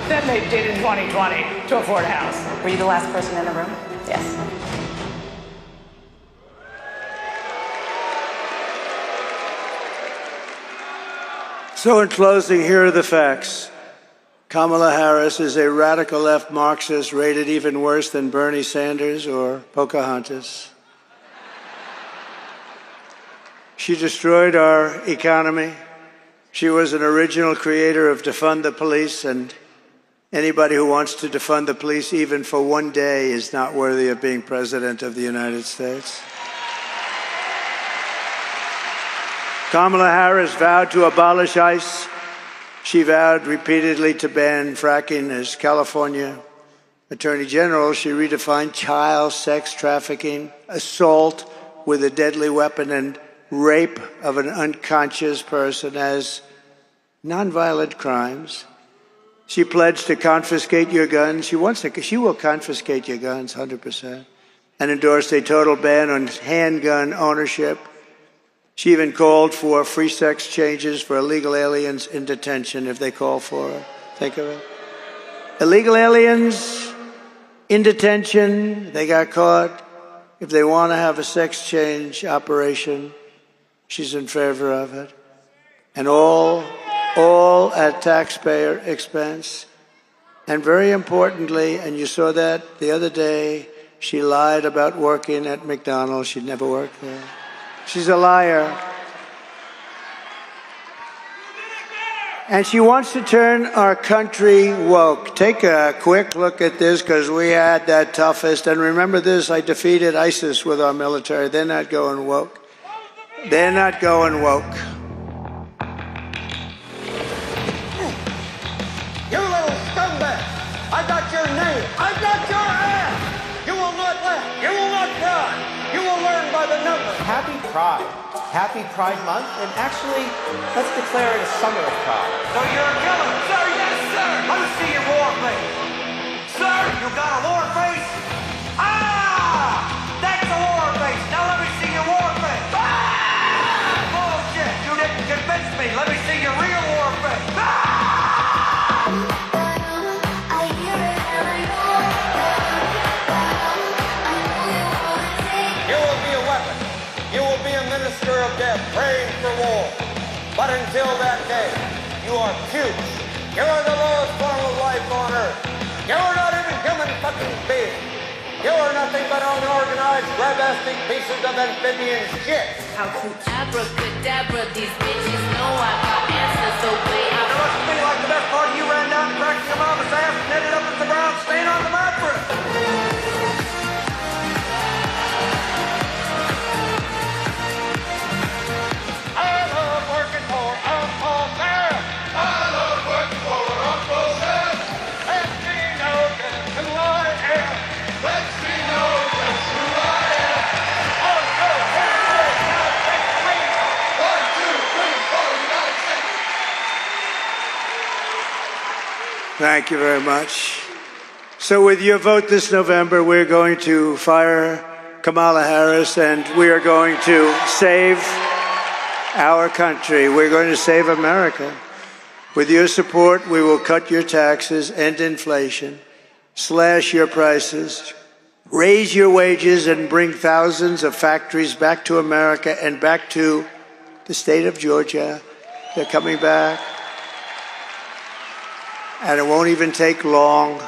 than they did in 2020 to afford a house. Were you the last person in the room? Yes. So in closing, here are the facts. Kamala Harris is a radical left Marxist rated even worse than Bernie Sanders or Pocahontas. She destroyed our economy. She was an original creator of defund the police, and anybody who wants to defund the police even for one day is not worthy of being President of the United States. Kamala Harris vowed to abolish ICE. She vowed repeatedly to ban fracking. As California Attorney General, she redefined child sex trafficking, assault with a deadly weapon, and rape of an unconscious person as nonviolent crimes. She pledged to confiscate your guns. She will confiscate your guns 100%, and endorsed a total ban on handgun ownership. She even called for free sex changes for illegal aliens in detention if they call for it. Think of it. Illegal aliens in detention, they got caught. If they want to have a sex change operation, she's in favor of it. And all at taxpayer expense. And very importantly, and you saw that the other day, she lied about working at McDonald's. She'd never worked there. She's a liar. And she wants to turn our country woke. Take a quick look at this, because we had that toughest. And remember this, I defeated ISIS with our military. They're not going woke. They're not going woke. You little scumbag! I got your name! I got your ass! You will not laugh! You will not cry! You will learn by the numbers! Happy Pride. Happy Pride Month, and actually, let's declare it a summer of pride. So you're a killer? Sir, yes, sir! Let me see your war face! Sir, you got a war face? Ah! That's a war face! Now let me see your war face! Ah! Bullshit! You didn't convince me! Let me see your real war face! Ah! You will be a weapon. You will be a minister of death, praying for war. But until that day, you are puke. You are the lowest form of life on earth. You are not even human fucking being. You are nothing but unorganized, grabastic pieces of amphibian shit. How to abracadabra, these bitches know I got answers, so wait. It looks to me like the best part of you ran down and cracked your mama's ass and ended up with the brown stain on the mattress. Thank you very much. So with your vote this November, we're going to fire Kamala Harris, and we are going to save our country. We're going to save America. With your support, we will cut your taxes, end inflation, slash your prices, raise your wages, and bring thousands of factories back to America and back to the state of Georgia. They're coming back. And it won't even take long.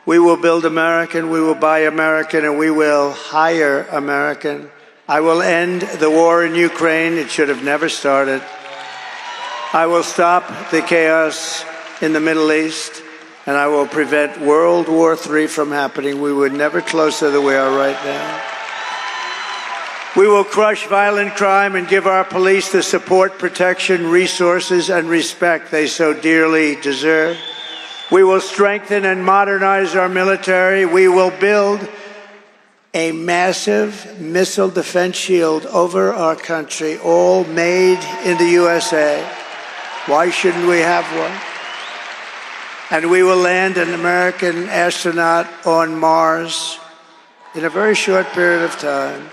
We will build American, we will buy American, and we will hire American. I will end the war in Ukraine. It should have never started. I will stop the chaos in the Middle East, and I will prevent World War III from happening. We were never closer than we are right now. We will crush violent crime and give our police the support, protection, resources, and respect they so dearly deserve. We will strengthen and modernize our military. We will build a massive missile defense shield over our country, all made in the USA. Why shouldn't we have one? And we will land an American astronaut on Mars in a very short period of time.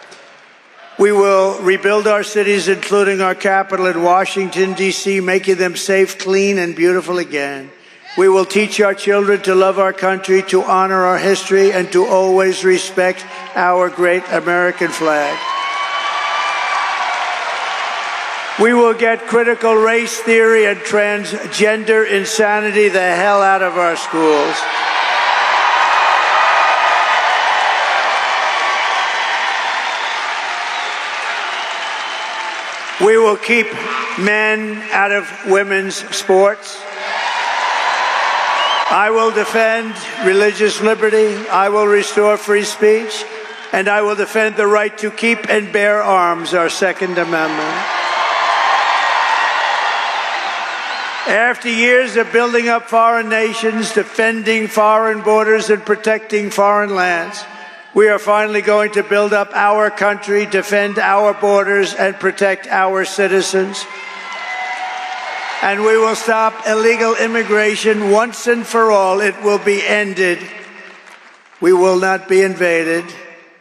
We will rebuild our cities, including our capital in Washington, D.C., making them safe, clean, and beautiful again. We will teach our children to love our country, to honor our history, and to always respect our great American flag. We will get critical race theory and transgender insanity the hell out of our schools. We will keep men out of women's sports. I will defend religious liberty. I will restore free speech. And I will defend the right to keep and bear arms, our Second Amendment. After years of building up foreign nations, defending foreign borders, and protecting foreign lands, we are finally going to build up our country, defend our borders, and protect our citizens. And we will stop illegal immigration once and for all. It will be ended. We will not be invaded.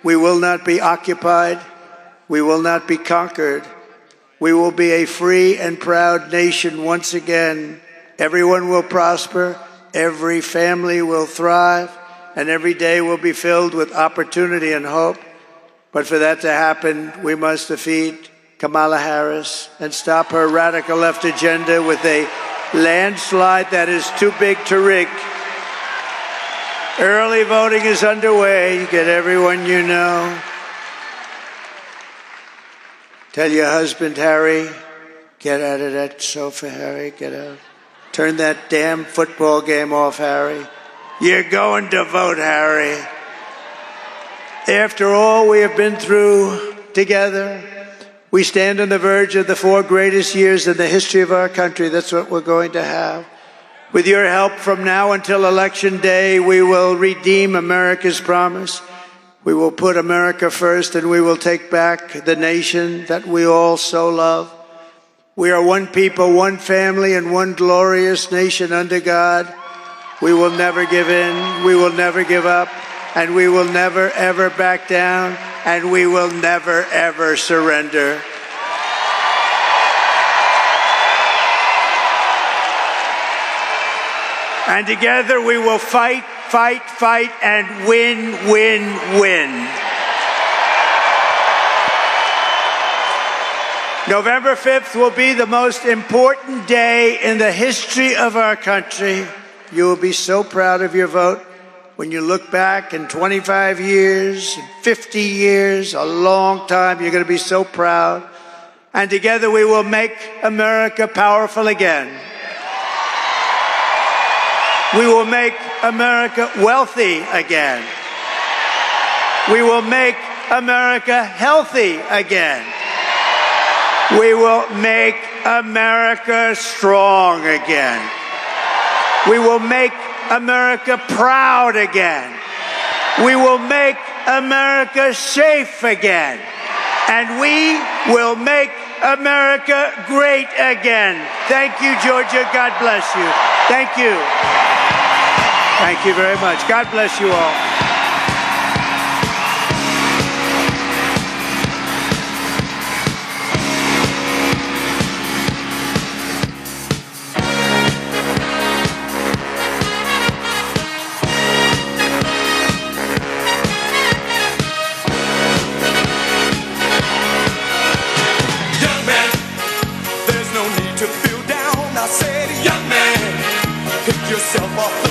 We will not be occupied. We will not be conquered. We will be a free and proud nation once again. Everyone will prosper. Every family will thrive. And every day will be filled with opportunity and hope. But for that to happen, we must defeat Kamala Harris and stop her radical left agenda with a landslide that is too big to rig. Early voting is underway. Get everyone you know. Tell your husband, Harry, get out of that sofa, Harry, get out. Turn that damn football game off, Harry. You're going to vote, Harry. After all we have been through together, we stand on the verge of the 4 greatest years in the history of our country. That's what we're going to have. With your help, from now until Election Day, we will redeem America's promise. We will put America first, and we will take back the nation that we all so love. We are one people, one family, and one glorious nation under God. We will never give in, we will never give up, and we will never, ever back down, and we will never, ever surrender. And together we will fight, fight, fight, and win, win, win. November 5th will be the most important day in the history of our country. You will be so proud of your vote when you look back in 25 years, 50 years, a long time. You're going to be so proud. And together we will make America powerful again. We will make America wealthy again. We will make America healthy again. We will make America strong again. We will make America proud again. We will make America safe again. And we will make America great again. Thank you, Georgia. God bless you. Thank you. Thank you very much. God bless you all. Young man, there's no need to feel down. I said, young man, pick yourself up.